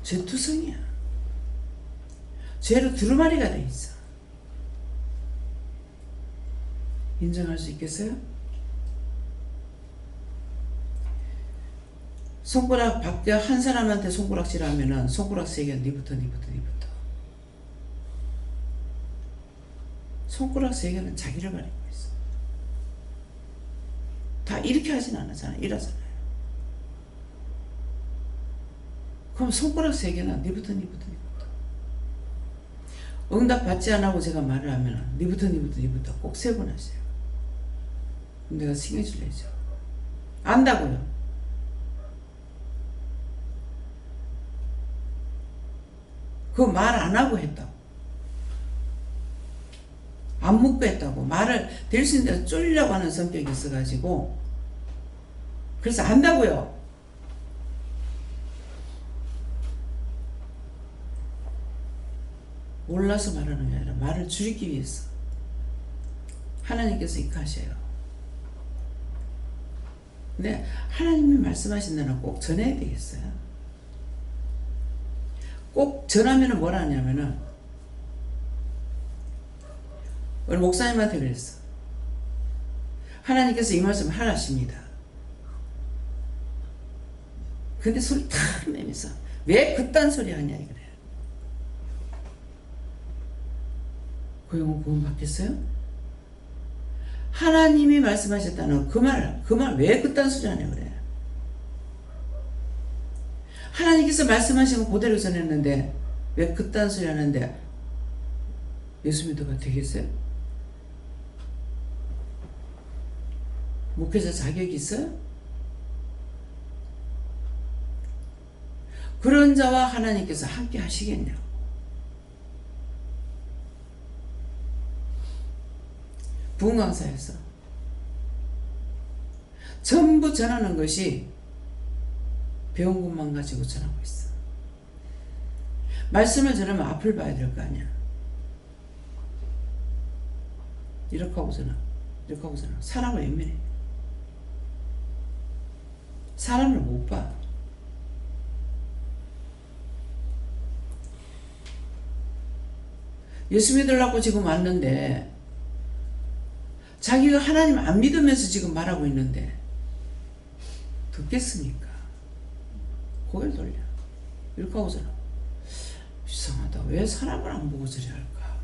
Speaker 1: 죄투성이야. 죄로 두루마리가 돼 있어. 인정할 수 있겠어요? 손가락 밖에 한 사람한테 손가락질 하면은 손가락 3개 니부터. 손가락 3개는 자기를 가리고 있어. 다 이렇게 하진 않았잖아. 이러잖아요. 그럼 손가락 3개는 니부터. 응답 받지 않고 제가 말을 하면 니부터 꼭 3번 하세요. 그럼 내가 승해줄래죠. 안다고요. 그 말 안 하고 했다고. 안 묻고 했다고. 말을 될 수 있는 대로 쫄려고 하는 성격이 있어가지고 그래서 안다고요. 몰라서 말하는 게 아니라 말을 줄이기 위해서 하나님께서 이카하셔요. 근데 하나님이 말씀하신 대로 꼭 전해야 되겠어요. 꼭 전하면은 뭐라 하냐면은 우리 목사님한테 그랬어. 하나님께서 이 말씀을 하라십니다. 근데 소리 탁 내면서 왜 그딴 소리 하냐 이거래. 그 영혼 구원 받겠어요? 하나님이 말씀하셨다는 그 말 왜 그딴 소리 하냐 그래. 하나님께서 말씀하신 거 그대로 전했는데 왜 그딴 소리 하는데 예수 믿어가 되겠어요? 목회자 자격이 있어요? 그런 자와 하나님께서 함께 하시겠냐고. 부흥강사에서 전부 전하는 것이 배운 것만 가지고 전하고 있어. 말씀을 전하면 앞을 봐야 될 거 아니야. 이렇게 하고 전하. 이렇게 하고 전하. 사람을 예민해. 사람을 못 봐. 예수 믿으려고 지금 왔는데 자기가 하나님 안 믿으면서 지금 말하고 있는데 듣겠습니까? 고개를 돌려. 이렇게 하고서는 이상하다. 왜 사람을 안 보고 저리 할까?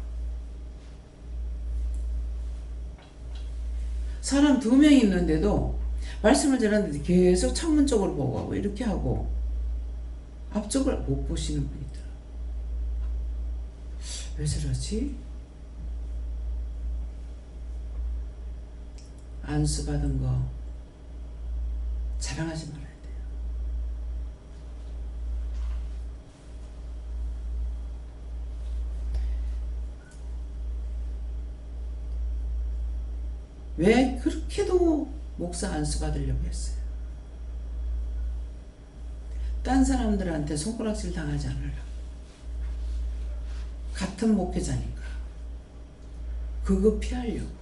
Speaker 1: 사람 2명 있는데도 말씀을 전하는데 계속 창문 쪽으로 보고 하고 이렇게 하고 앞쪽을 못 보시는 분이 있더라. 왜 저러지? 안수 받은 거 자랑하지 말아야 돼요. 왜 그렇게도 목사 안수 받으려고 했어요? 딴 사람들한테 손가락질 당하지 않으려고. 같은 목회자니까 그거 피하려고.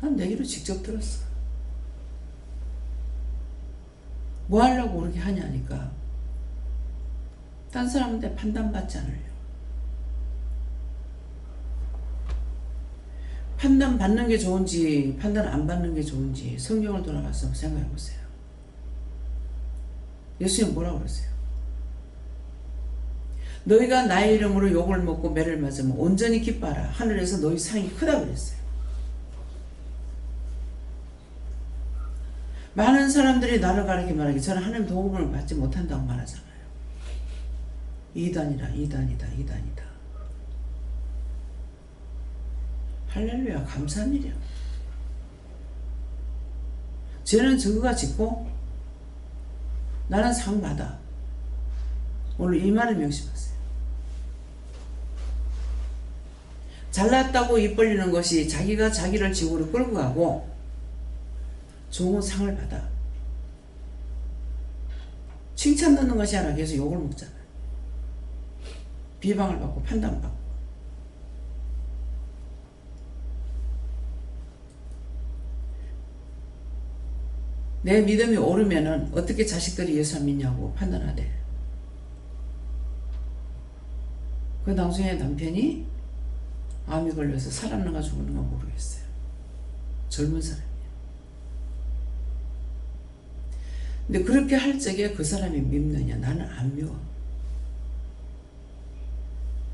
Speaker 1: 난 내 귀로 직접 들었어. 뭐 하려고 그렇게 하냐니까 딴 사람한테 판단받지 않으려고. 판단 받는 게 좋은지 판단 안 받는 게 좋은지 성경을 돌아가서 생각해 보세요. 예수님 뭐라고 그러세요? 너희가 나의 이름으로 욕을 먹고 매를 맞으면 온전히 기뻐하라. 하늘에서 너희 상이 크다 그랬어요. 많은 사람들이 나를 가리켜 말하기 저는 하나님 도움을 받지 못한다고 말하잖아요. 이단이다. 할렐루야, 감사한 일이야. 쟤는 저거가 짓고 나는 상 받아. 오늘 이 말을 명심하세요. 잘났다고 입 벌리는 것이 자기가 자기를 지구로 끌고 가고 좋은 상을 받아. 칭찬 듣는 것이 아니라 계속 욕을 먹잖아요. 비방을 받고 판단받고. 내 믿음이 오르면은 어떻게 자식들이 예수 안 믿냐고 판단하대. 그 나중에 남편이 암이 걸려서 살았는가 죽었는가 모르겠어요. 젊은 사람이에요. 근데 그렇게 할 적에 그 사람이 밉느냐? 나는 안 미워.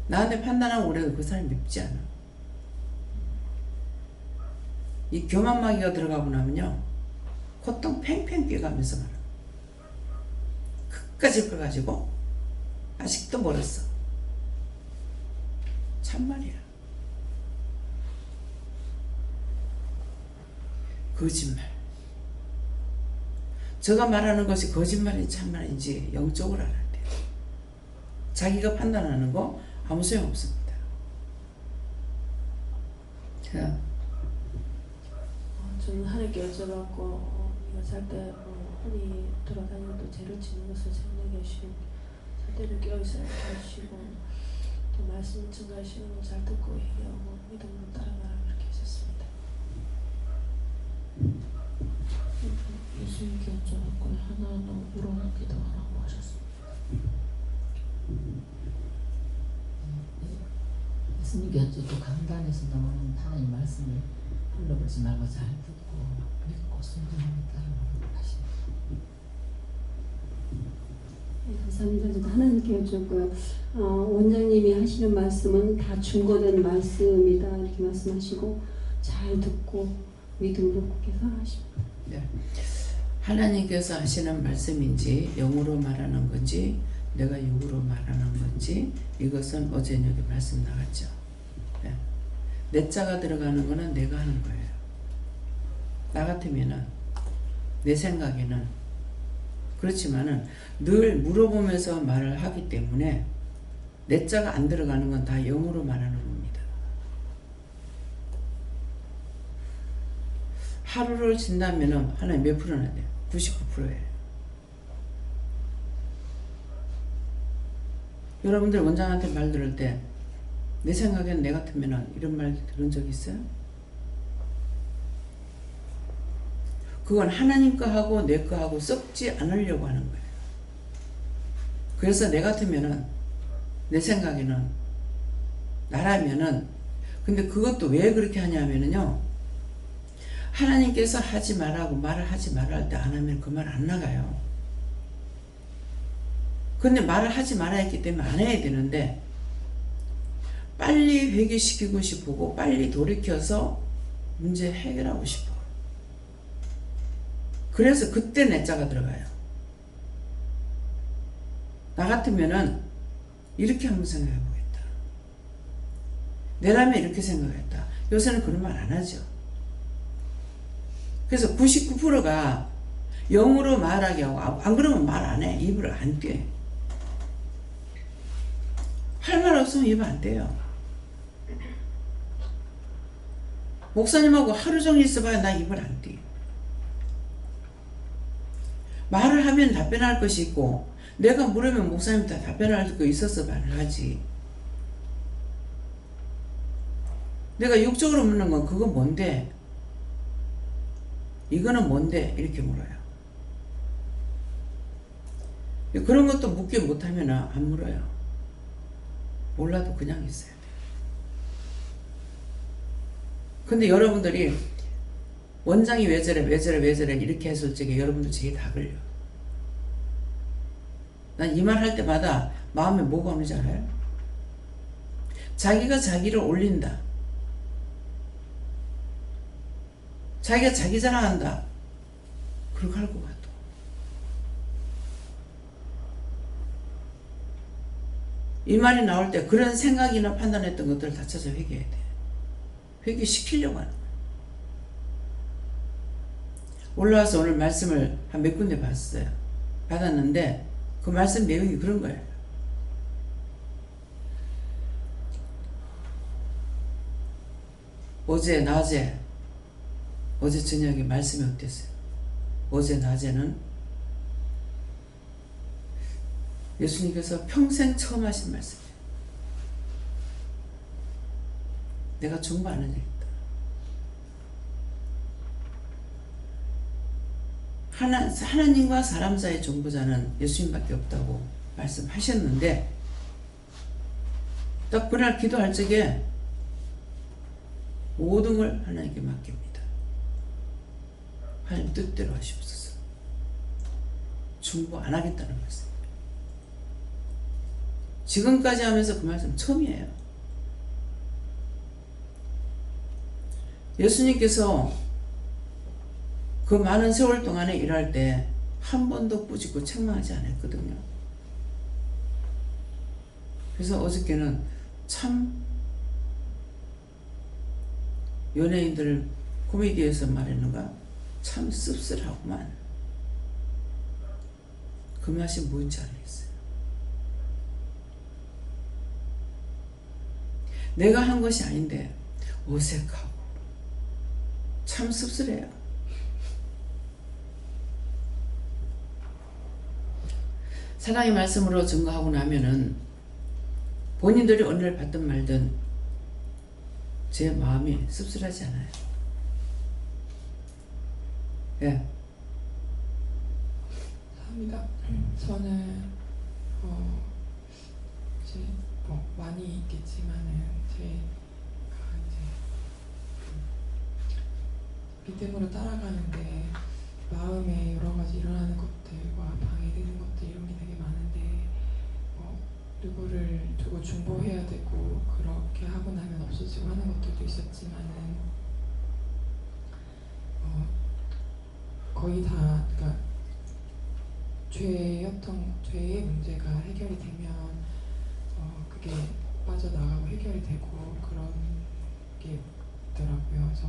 Speaker 1: 나한테 판단하고 그래도 그 사람이 밉지 않아. 이 교만마귀가 들어가고 나면요 콧등 팽팽 뛰어가면서 말아. 끝까지 끌어가지고 아직도 멀었어. 참말이야. 거짓말. 제가 말하는 것이 거짓말인지 참말인지 영적으로 알아야 돼요. 자기가 판단하는 거 아무 소용없습니다. 자,
Speaker 3: 저는 하나님께 여쭤봤고 네가 살 때 혼이 돌아다녀도 죄를 짓는 것을 생각해 하시고 살 때를 깨어있어야 하시고 또 말씀 증가하시는 거 잘 듣고 얘기하고 믿음으로 따라가라 그렇게 하셨습니다.
Speaker 6: 예수님께 여쭤봤고 하나하나 물어보기도 하라고 하셨습니다.
Speaker 8: 또 강단에서 나오는 하나님 말씀을 흘러보지 말고 잘 듣고 믿고 순종하며 따라가도록 하십니다.
Speaker 5: 네, 감사합니다. 저도 하나님께 여쭙고요. 원장님이 하시는 말씀은 다 증거된 말씀이다 이렇게 말씀하시고 잘 듣고 믿음으로 굳게 살아가십니다.
Speaker 1: 네. 하나님께서 하시는 말씀인지 영으로 말하는 건지 내가 육으로 말하는 건지 이것은 어제 여기 말씀 나갔죠. 네. 내 자가 들어가는 거는 내가 하는 거예요. 나 같으면은 내 생각에는 그렇지만은 늘 물어보면서 말을 하기 때문에 내 자가 안 들어가는 건 다 영으로 말하는 겁니다. 하루를 진다면은 하나님 몇 프로나 돼요? 99%예요. 여러분들 원장한테 말 들을 때 내 생각에는 내 같으면 이런 말 들은 적 있어요? 그건 하나님 거 하고 내 거 하고 섞지 않으려고 하는 거예요. 그래서 내 같으면은 내 생각에는 나라면은 근데 그것도 왜 그렇게 하냐면은요. 하나님께서 하지 말라고 말을 하지 말라 할 때 안 하면 그 말 안 나가요. 근데 말을 하지 말아야 했기 때문에 안 해야 되는데 빨리 회개시키고 싶고 빨리 돌이켜서 문제 해결하고 싶어. 그래서 그때 내 자가 들어가요. 나 같으면은 이렇게 한번 생각해 보겠다. 내라면 이렇게 생각했다. 요새는 그런 말 안 하죠. 그래서 99%가 영으로 말하게 하고 안 그러면 말 안 해. 입을 안 떼. 할 말 없으면 입 안 떼요. 목사님하고 하루 종일 있어봐야 나 입을 안 떼. 말을 하면 답변할 것이 있고 내가 물으면 목사님한테 답변할 거 있어서 말을 하지. 내가 육적으로 묻는 건 그거 뭔데? 이거는 뭔데? 이렇게 물어요. 그런 것도 묻게 못하면 안 물어요. 몰라도 그냥 있어야 돼. 근데 여러분들이 원장이 왜 저래 이렇게 했을 적에 여러분들 제게 다 걸려. 난 이 말 할 때마다 마음에 뭐가 오는지 알아요? 자기가 자기를 올린다. 자기가 자기 자랑한다. 그렇게 할 것 같아. 이 말이 나올 때 그런 생각이나 판단했던 것들을 다 찾아 회개해야 돼. 회개시키려고 하는 거야. 올라와서 오늘 말씀을 한 몇 군데 봤어요. 받았는데 그 말씀 내용이 그런 거예요. 어제 낮에 어제 저녁에 말씀이 어땠어요? 어제 낮에는 예수님께서 평생 처음 하신 말씀이에요. 내가 중보하는 일이다. 하나님과 사람 사이의 중보자는 예수님밖에 없다고 말씀하셨는데 딱 그날 기도할 적에 모든 걸 하나님께 맡깁니다. 하나님 뜻대로 하시옵소서. 중보 안 하겠다는 말씀이에요. 지금까지 하면서 그 말씀 처음이에요. 예수님께서 그 많은 세월 동안에 일할 때 한 번도 꾸짖고 책망하지 않았거든요. 그래서 어저께는 참 연예인들 코미디에서 말하는가 참 씁쓸하구만. 그 맛이 뭔지 알겠어요. 내가 한 것이 아닌데 어색하고 참 씁쓸해요. 사랑의 말씀으로 증거하고 나면은 본인들이 은혜를 받든 말든 제 마음이 씁쓸하지 않아요. 예.
Speaker 6: 감사합니다. 저는 이제 많이 있겠지만은 제 믿음으로 따라가는데 마음에 여러 가지 일어나는 것들과 방해되는 것들 이런 게 되게 많은데 누구를 두고 중보해야 되고 그렇게 하고 나면 없어지고 하는 것들도 있었지만은 거의 다 그러니까 죄의 문제가 해결이 되면 그게 빠져나가고 해결이 되고 그런 게 있더라고요. 그래서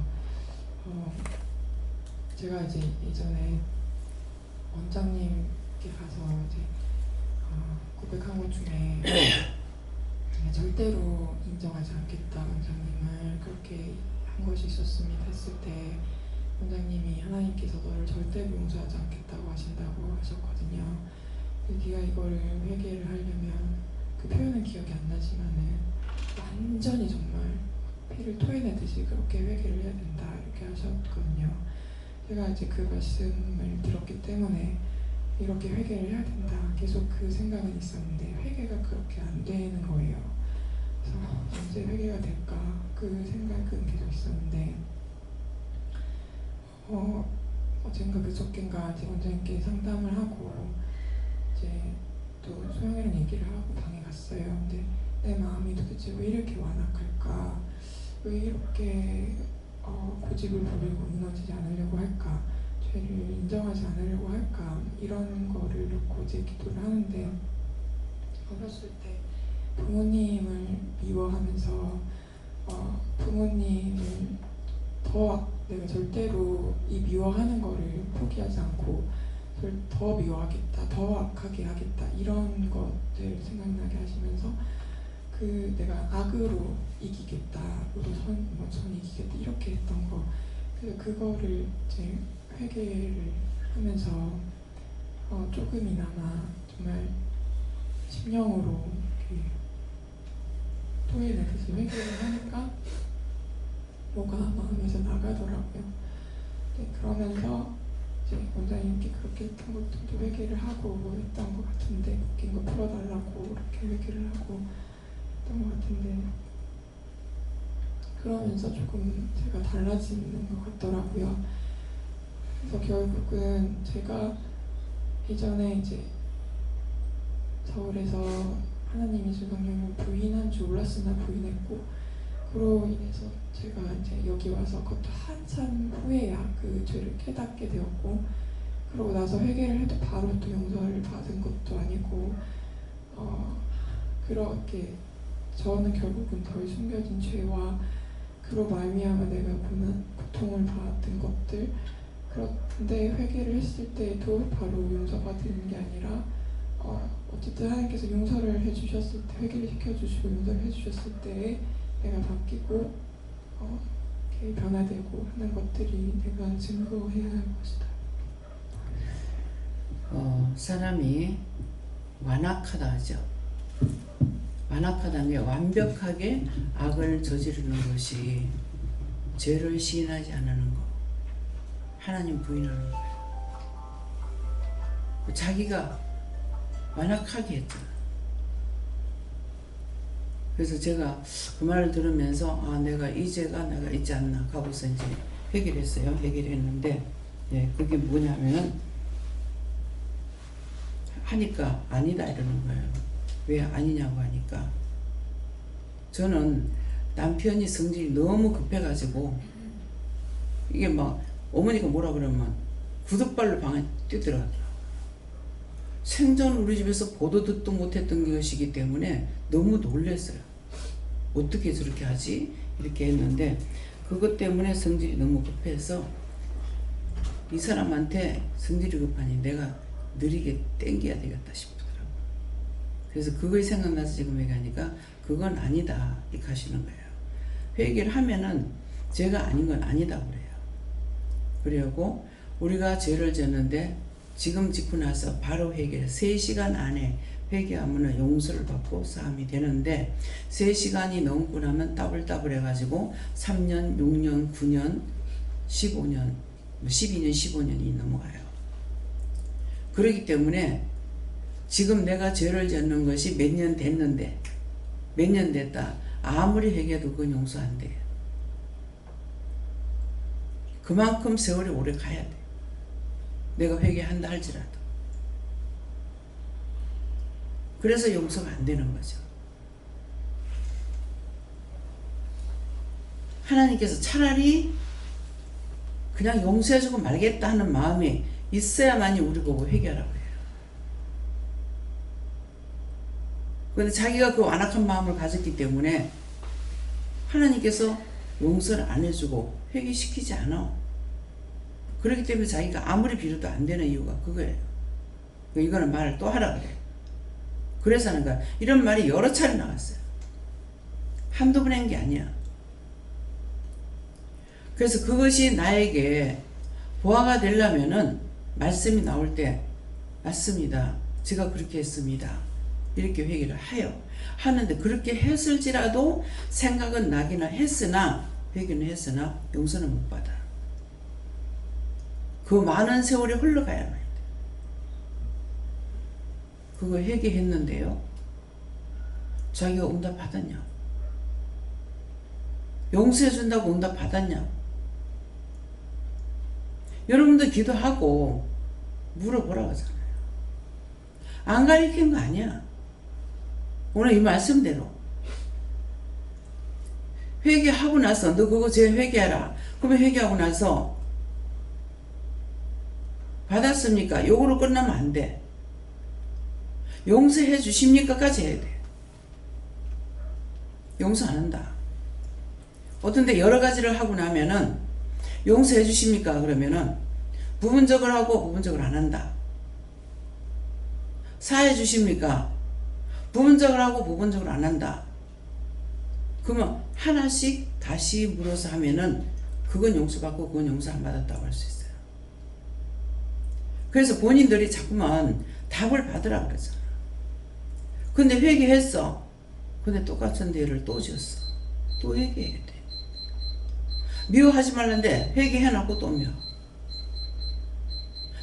Speaker 6: 제가 이제 예전에 원장님께 가서 이제 고백한 것 중에 절대로 인정하지 않겠다 원장님을 그렇게 한 것이 있었습니다 했을 때 원장님이 하나님께서 너를 절대로 용서하지 않겠다고 하신다고 하셨거든요. 네가 이거를 회개를 하려면 그 표현은 기억이 안 나지만은 완전히 정말 피를 토해내듯이 그렇게 회개를 해야 된다 이렇게 하셨거든요. 제가 이제 그 말씀을 들었기 때문에 이렇게 회개를 해야 된다 계속 그 생각은 있었는데 회개가 그렇게 안 되는 거예요. 그래서 언제 회개가 될까 그 생각은 계속 있었는데 어젠가 그저께인가 이제 원장님께 상담을 하고 이제 또 소영이랑 얘기를 하고 방에 갔어요. 근데 내 마음이 도대체 왜 이렇게 완악할까? 왜 이렇게 고집을 부리고 무너지지 않으려고 할까? 죄를 인정하지 않으려고 할까? 이런 거를 놓고 이제 기도를 하는데 어렸을 때 부모님을 미워하면서 부모님을 더 내가 절대로 이 미워하는 거를 포기하지 않고 더 미워하겠다, 더 악하게 하겠다 이런 것들 생각나게 하시면서 그 내가 악으로 이기겠다, 악으로 선 이기겠다 이렇게 했던 거 그래서 그거를 이제 회개를 하면서 조금이나마 정말 심령으로 이렇게 토해내듯이 회개를 하니까 뭐가 마음에서 나가더라고요. 네, 그러면서 이제 원장님께 그렇게 했던 것들도 회개를 하고 했던 것 같은데 웃긴 거 풀어달라고 이렇게 회개를 하고 했던 것 같은데 그러면서 조금 제가 달라지는 것 같더라고요. 그래서 결국은 제가 이전에 이제 서울에서 하나님이 제 성령을 부인한 줄 몰랐으나 부인했고 그로 인해서 제가 이제 여기 와서 그것도 한참 후에야 그 죄를 깨닫게 되었고 그러고 나서 회개를 해도 바로 또 용서를 받은 것도 아니고 그렇게 저는 결국은 덜 숨겨진 죄와 그로 말미암아 내가 보는 고통을 받은 것들 그런데 회개를 했을 때에도 바로 용서받는 게 아니라 어쨌든 하나님께서 용서를 해주셨을 때 회개를 시켜주시고 용서를 해주셨을 때 내가 바뀌고 이렇게 변화되고 하는 것들이 내가 증거해야 할 것이다.
Speaker 1: 사람이 완악하다 하죠. 완악하다는 게 완벽하게 악을 저지르는 것이 죄를 시인하지 않는 거, 하나님 부인하는 거예요. 자기가 완악하게 했잖아. 그래서 제가 그 말을 들으면서 내가 이 죄가 내가 있지 않나 하고서 이제 회개를 했어요. 회개를 했는데 그게 뭐냐면 하니까 아니다 이러는 거예요. 왜 아니냐고 하니까 저는 남편이 성질이 너무 급해가지고 이게 막 어머니가 뭐라 그러면 구둣발로 방에 뛰더라고요. 생전 우리 집에서 보도 듣도 못했던 것이기 때문에 너무 놀랐어요. 어떻게 저렇게 하지? 이렇게 했는데 그것 때문에 성질이 너무 급해서 이 사람한테 성질이 급하니 내가 느리게 땡겨야 되겠다 싶더라고요. 그래서 그걸 생각나서 지금 얘기하니까 그건 아니다 이렇게 하시는 거예요. 회개를 하면은 죄가 아닌 건 아니다 그래요. 그리고 우리가 죄를 졌는데 지금 짓고 나서 바로 회개를 3시간 안에 회개하면 용서를 받고 사함이 되는데 3시간이 넘고 나면 따블따블 해가지고 3년, 6년, 9년, 15년, 12년, 15년이 넘어가요. 그렇기 때문에 지금 내가 죄를 짓는 것이 몇 년 됐는데 몇 년 됐다 아무리 회개해도 그건 용서 안 돼요. 그만큼 세월이 오래 가야 돼. 내가 회개한다 할지라도. 그래서 용서가 안 되는 거죠. 하나님께서 차라리 그냥 용서해주고 말겠다 하는 마음이 있어야만이 우리 보고 회개하라고 해요. 그런데 자기가 그 완악한 마음을 가졌기 때문에 하나님께서 용서를 안 해주고 회개시키지 않아. 그렇기 때문에 자기가 아무리 빌어도 안 되는 이유가 그거예요. 이거는 말을 또 하라 그래. 그래서 하는 거야. 이런 말이 여러 차례 나왔어요. 한두 번 한 게 아니야. 그래서 그것이 나에게 보화가 되려면은 말씀이 나올 때 맞습니다. 제가 그렇게 했습니다. 이렇게 회개를 하는데 그렇게 했을지라도 생각은 나기는 했으나 회개는 했으나 용서는 못 받아. 그 많은 세월이 흘러가야만 돼. 그거 회개했는데요. 자기가 응답 받았냐? 용서해준다고 응답 받았냐? 여러분들 기도하고 물어보라고 하잖아요. 안 가르친 거 아니야. 오늘 이 말씀대로 회개하고 나서 너 그거 제 회개하라. 그러면 회개하고 나서 받았습니까? 요거로 끝나면 안 돼. 용서해 주십니까까지 해야 돼. 용서 안 한다. 어떤데 여러 가지를 하고 나면은 용서해 주십니까? 그러면은 부분적으로 하고 부분적으로 안 한다. 사해 주십니까? 부분적으로 하고 부분적으로 안 한다. 그러면 하나씩 다시 물어서 하면은 그건 용서받고 그건 용서 안 받았다고 할 수 있어요. 그래서 본인들이 자꾸만 답을 받으라 그러잖아. 근데 회개했어. 근데 똑같은 죄를 또 지었어. 또 회개해야 돼. 미워하지 말란데 회개해놓고 또 미워.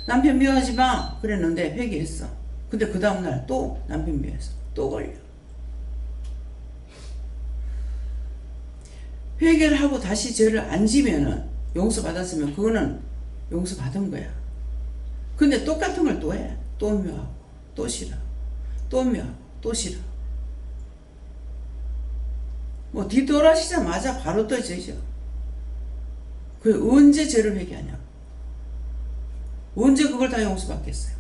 Speaker 1: 남편 미워하지 마 그랬는데 회개했어. 근데 그 다음날 또 남편 미워해서 또 걸려. 회개를 하고 다시 죄를 안 지면은 용서받았으면 그거는 용서받은 거야. 근데 똑같은 걸 또 해. 또 미워하고 또 싫어. 또 미워하고 또 싫어. 뭐 뒤돌아시자마자 바로 또 죄죠. 그 언제 죄를 회개하냐? 언제 그걸 다 용서받겠어요?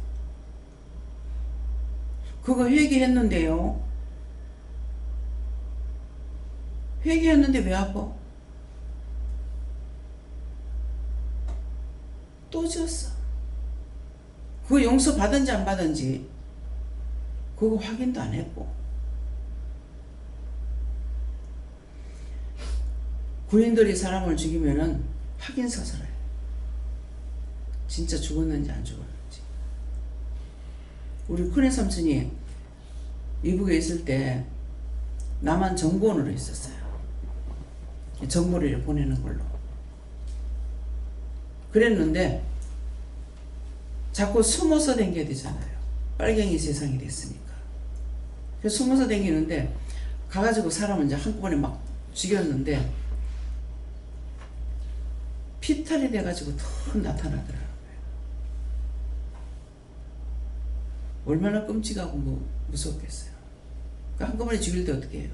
Speaker 1: 그거 회개했는데요. 회개했는데 왜 아파? 또 지었어. 그거 용서 받은지 안 받은지 그거 확인도 안 했고. 군인들이 사람을 죽이면은 확인서서를 해. 진짜 죽었는지 안 죽었는지. 우리 큰애 삼촌이 미국에 있을 때 남한 정보원으로 있었어요. 정보를 보내는 걸로. 그랬는데 자꾸 숨어서 댕겨야 되잖아요. 빨갱이 세상이 됐으니까. 그래서 숨어서 댕기는데 가가지고 사람을 이제 한꺼번에 막 죽였는데 피탈이 돼가지고 더 나타나더라고요. 얼마나 끔찍하고 무섭겠어요. 그러니까 한꺼번에 죽일 때 어떻게 해요?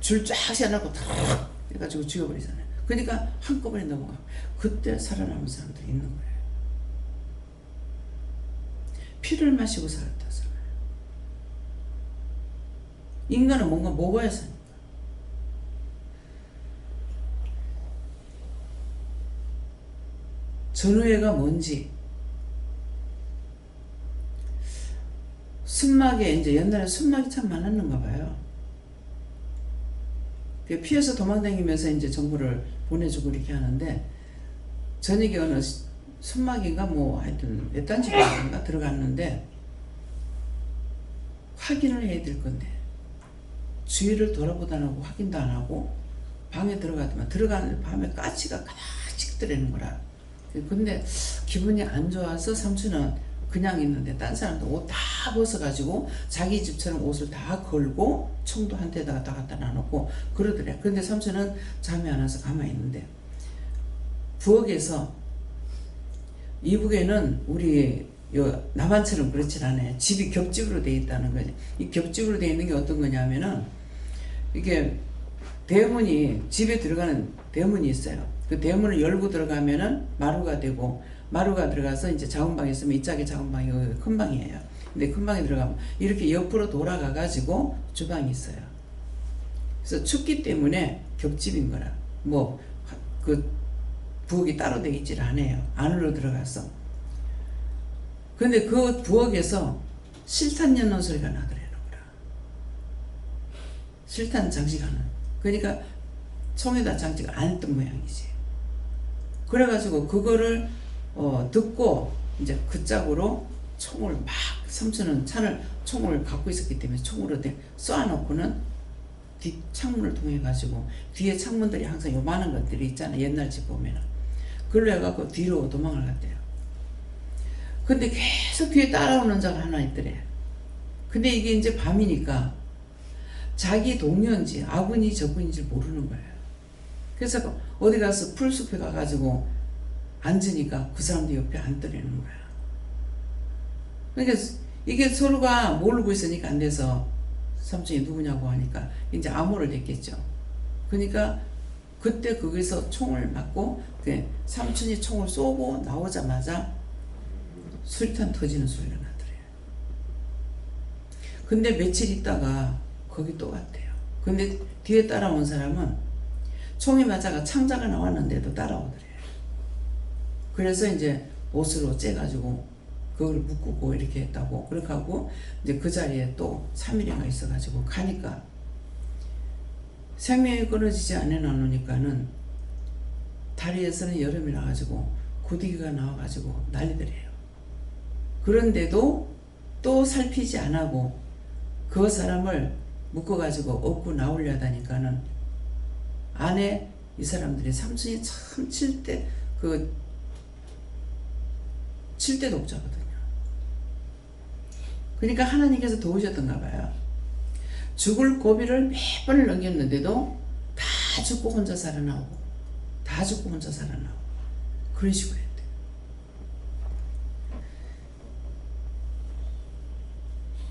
Speaker 1: 줄 쫙 세워놓고 탁 해가지고 죽여버리잖아요. 그러니까 한꺼번에 넘어가. 그때 살아남은 사람들이 있는 거예요. 피를 마시고 살았다잖아요. 인간은 뭔가 먹어야 사니까. 전우회가 뭔지. 순막에 이제 옛날에 순막이 참 많았는가 봐요. 피해서 도망다니면서 이제 정보를 보내주고 이렇게 하는데 저녁에 어느 순막인가 뭐 하여튼 외딴 집인가 들어갔는데 확인을 해야 될 건데 주위를 돌아보다 하고 확인도 안 하고 방에 들어가더만 들어가는데 밤에 까치가 가득 들어있는 거라. 근데 기분이 안 좋아서 삼촌은 그냥 있는데 딴 사람도 옷 다 벗어가지고 자기 집처럼 옷을 다 걸고 총도 한 대다가 다 갖다 놔놓고 그러더래. 근데 삼촌은 잠이 안 와서 가만히 있는데 부엌에서 이북에는 우리 요 남한처럼 그렇진 않아요. 집이 겹집으로 돼 있다는 거죠. 이 겹집으로 돼 있는 게 어떤 거냐면은 이게 대문이 집에 들어가는 대문이 있어요. 그 대문을 열고 들어가면은 마루가 되고 마루가 들어가서 이제 작은 방이 있으면 이쪽에 작은 방이 큰 방이에요. 근데 큰 방에 들어가면 이렇게 옆으로 돌아가 가지고 주방이 있어요. 그래서 춥기 때문에 겹집인 거라. 뭐 그 부엌이 따로 되어 있질 않아요. 안으로 들어가서. 근데 그 부엌에서 실탄 여는 소리가 나더래요. 실탄 장식하는. 그러니까 총에다 장식을 안 했던 모양이지. 그래가지고 그거를 듣고 이제 그 짝으로 총을 막 삼촌은 총을 갖고 있었기 때문에 총으로 쏘아놓고는 뒷 창문을 통해 가지고 뒤에 창문들이 항상 요만한 것들이 있잖아. 옛날 집 보면은. 그걸로 해갖고 뒤로 도망을 갔대요. 근데 계속 뒤에 따라오는 자가 하나 있더래. 근데 이게 이제 밤이니까 자기 동료인지 아군이 적군인지 모르는 거예요. 그래서 어디 가서 풀숲에 가가지고 앉으니까 그 사람도 옆에 앉더라는 거야. 그러니까 이게 서로가 모르고 있으니까 안 돼서 삼촌이 누구냐고 하니까 이제 암호를 냈겠죠. 그러니까 그때 거기서 총을 맞고 삼촌이 총을 쏘고 나오자마자 수리탄 터지는 소리가 나더래요. 근데 며칠 있다가 거기 또 갔대요. 근데 뒤에 따라온 사람은 총이 맞아가 창자가 나왔는데도 따라오더래요. 그래서 이제 옷으로 째가지고 그걸 묶고 이렇게 했다고. 그렇게 하고 이제 그 자리에 또 3일인가 있어가지고 가니까 생명이 끊어지지 않으니까는 다리에서는 여름이 나가지고 고디기가 나와가지고 난리더래요. 그런데도 또 살피지 안 하고 그 사람을 묶어가지고 업고 나오려 하다니까는 안에 이 사람들이 삼촌이 참 칠대 독자거든요. 그러니까 하나님께서 도우셨던가 봐요. 죽을 고비를 몇 번을 넘겼는데도 다 죽고 혼자 살아나오고 다 죽고 혼자 살아나오고 그런 식으로 했대요.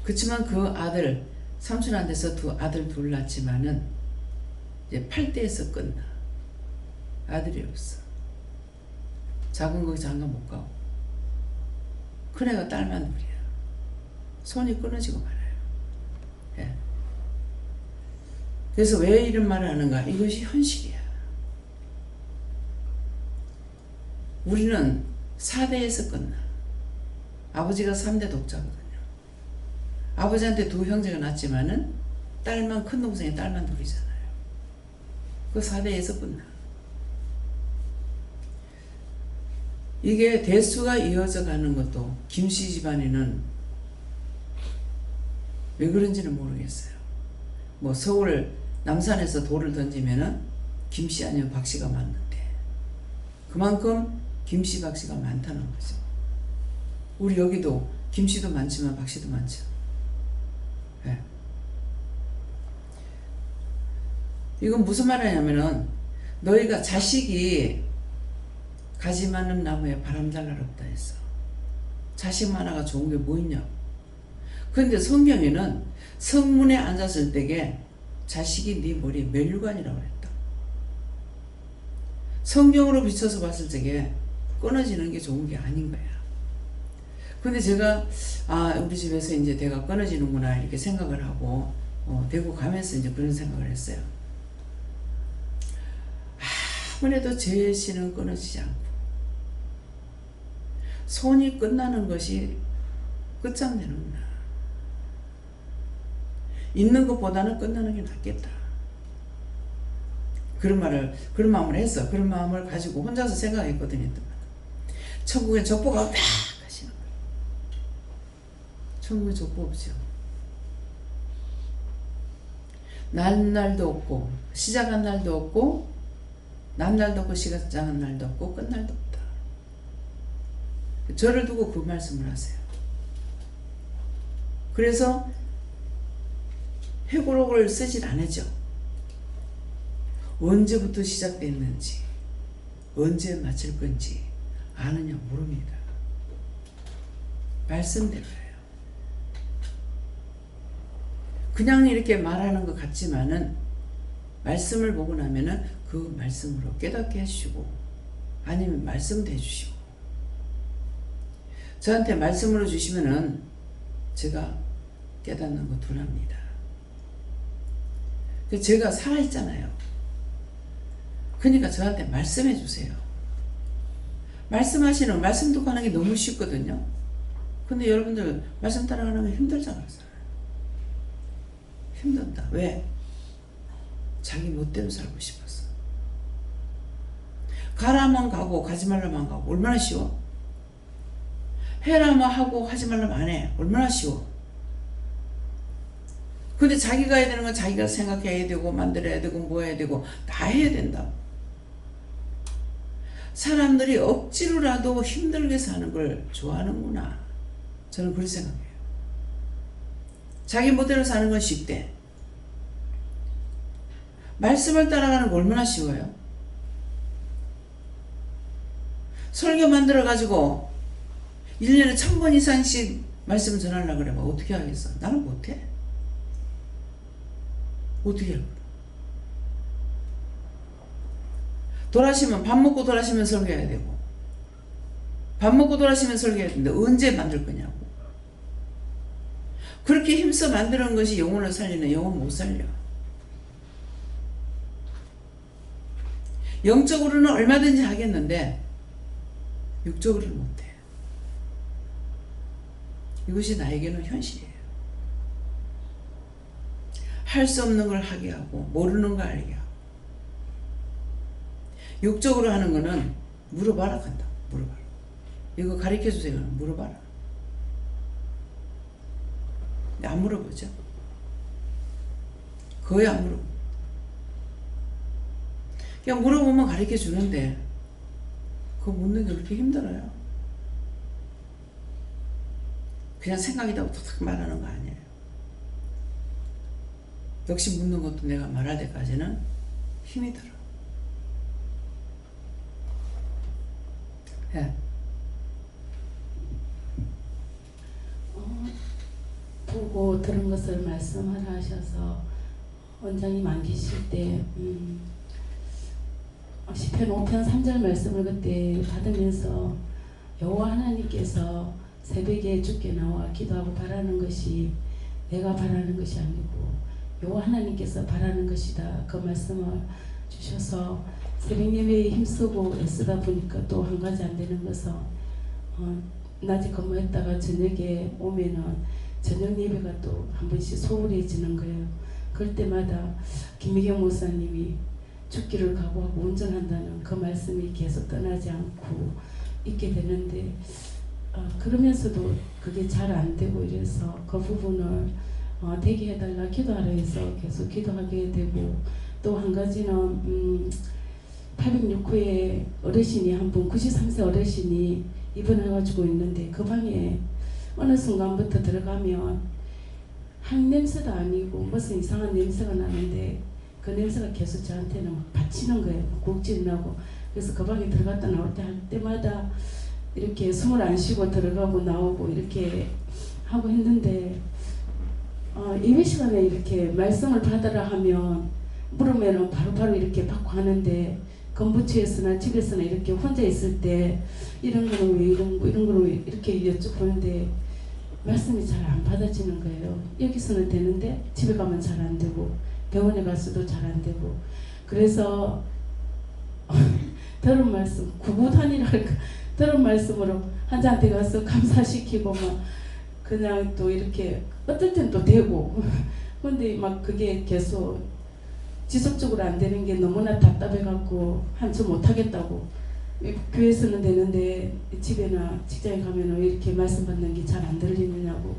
Speaker 1: 그렇지만 그 아들 삼촌한테서 아들 둘 낳지만은 이제 8대에서 끝나. 아들이 없어. 작은 거 장가 못 가고 큰애가 딸만 둘이야. 손이 끊어지고 말아요. 예. 그래서 왜 이런 말을 하는가? 이것이 현실이야. 우리는 4대에서 끝나. 아버지가 3대 독자거든요. 아버지한테 두 형제가 낳지만은 딸만, 큰 동생이 딸만 둘이잖아요. 그 4대에서 끝나. 이게 대수가 이어져 가는 것도 김씨 집안에는 왜 그런지는 모르겠어요. 뭐 서울 남산에서 돌을 던지면은 김씨 아니면 박씨가 맞는데 그만큼 김씨 박씨가 많다는 거죠. 우리 여기도 김씨도 많지만 박씨도 많죠. 네. 이건 무슨 말이냐면은 너희가 자식이 가지 많은 나무에 바람 잘 날 없다 했어. 자식 하나가 좋은 게 뭐 있냐. 그런데 성경에는 성문에 앉았을 때에 자식이 네 머리에 멸류관이라고 했다. 성경으로 비춰서 봤을 적에 끊어지는 게 좋은 게 아닌 거야. 근데 제가 우리 집에서 이제 내가 끊어지는구나 이렇게 생각을 하고 대구 가면서 이제 그런 생각을 했어요. 아무래도 제 씨는 끊어지지 않고 손이 끝나는 것이 끝장내는구나. 있는 것보다는 끝나는 게 낫겠다. 그런 마음을 했어. 그런 마음을 가지고 혼자서 생각했거든요. 천국에 족보가 없다 하시는 거예요. 천국에 족보 없죠. 날도 없고 시작한 날도 없고 남날도 없고 시작한 날도 없고 끝날도 없다. 저를 두고 그 말씀을 하세요. 그래서 회고록을 쓰질 않았죠. 언제부터 시작됐는지 언제 마칠 건지 아느냐 모릅니다. 말씀대로예요. 그냥 이렇게 말하는 것 같지만은 말씀을 보고 나면은 그 말씀으로 깨닫게 해주시고 아니면 말씀도 해주시고 저한테 말씀으로 주시면은 제가 깨닫는 거 둔합니다. 제가 살아있잖아요. 그러니까 저한테 말씀해 주세요. 말씀하시는 말씀 듣고 하는 게 너무 쉽거든요. 근데 여러분들 말씀 따라가는 게 힘들잖아요. 힘든다. 왜? 자기 멋대로 살고 싶어서. 가라면 가고 가지 말라면 가고 얼마나 쉬워? 해라면 하고 하지 말라면 안 해. 얼마나 쉬워? 근데 자기가 해야 되는 건 자기가 생각해야 되고 만들어야 되고 뭐 해야 되고 다 해야 된다. 사람들이 억지로라도 힘들게 사는 걸 좋아하는구나. 저는 그렇게 생각해요. 자기 멋대로 사는 건 쉽대. 말씀을 따라가는 거 얼마나 쉬워요? 설교 만들어가지고 1년에 1000번 이상씩 말씀 전하려고 그래. 어떻게 하겠어? 나는 못해. 어떻게 해? 돌아시면 밥 먹고 돌아시면 설교해야 되고 밥 먹고 돌아시면 설교해야 되는데 언제 만들 거냐고. 그렇게 힘써 만드는 것이 영혼을 살리는 영혼 못 살려. 영적으로는 얼마든지 하겠는데 육적으로는 못해. 이것이 나에게는 현실이에요. 할 수 없는 걸 하게 하고 모르는 걸 알게 하고. 육적으로 하는 거는 물어봐라 간다. 물어봐라. 이거 가르쳐주세요. 물어봐라. 근데 안 물어보죠. 거의 안 물어보. 그냥 물어보면 가르쳐주는데 그거 묻는 게 그렇게 힘들어요. 그냥 생각이라고 탁 말하는 거 아니에요. 역시 묻는 것도 내가 말할 때까지는 힘이 들어. 예.
Speaker 3: 보고 들은 것을 말씀하라 하셔서 원장님 안 계실 때 시편 5편 3절 말씀을 그때 받으면서 여호와 하나님께서 새벽에 주께 나와 기도하고 바라는 것이 내가 바라는 것이 아니고 여호와 하나님께서 바라는 것이다. 그 말씀을 주셔서 새벽 예배에 힘쓰고 애쓰다 보니까 또 한 가지 안 되는 것은 낮에 근무했다가 저녁에 오면은 저녁 예배가 또 한 번씩 소홀해지는 거예요. 그럴 때마다 김미경 목사님이 죽기를 각오하고 운전한다는 그 말씀이 계속 떠나지 않고 있게 되는데 그러면서도 그게 잘 안 되고 이래서 그 부분을 되게 해달라 기도하라 해서 계속 기도하게 되고 또 한 가지는 806호에 어르신이 한 분 93세 어르신이 입원해가지고 있는데 그 방에 어느 순간부터 들어가면 향냄새도 아니고 무슨 이상한 냄새가 나는데 그 냄새가 계속 저한테는 막 받치는 거예요. 곡질 나고. 그래서 그 방에 들어갔다 나올 때 할 때마다 이렇게 숨을 안 쉬고 들어가고 나오고 이렇게 하고 했는데 예배 시간에 이렇게 말씀을 받으라 하면 물으면 바로바로 이렇게 받고 하는데 건부처에서나 집에서나 이렇게 혼자 있을 때 이런 거는 왜 이런 거는 왜 이렇게 여쭤보는데 말씀이 잘 안 받아지는 거예요. 여기서는 되는데 집에 가면 잘 안 되고 병원에 가서도 잘 안 되고 그래서 들은 말씀 구구단이랄까 들은 말씀으로 환자한테 가서 감사시키고 막 그냥 또 이렇게 어떨 땐 또 되고 근데 막 그게 계속 지속적으로 안 되는 게 너무나 답답해갖고 한참 못하겠다고 교회에서는 되는데 집에나 직장에 가면 왜 이렇게 말씀 받는 게 잘 안 들리느냐고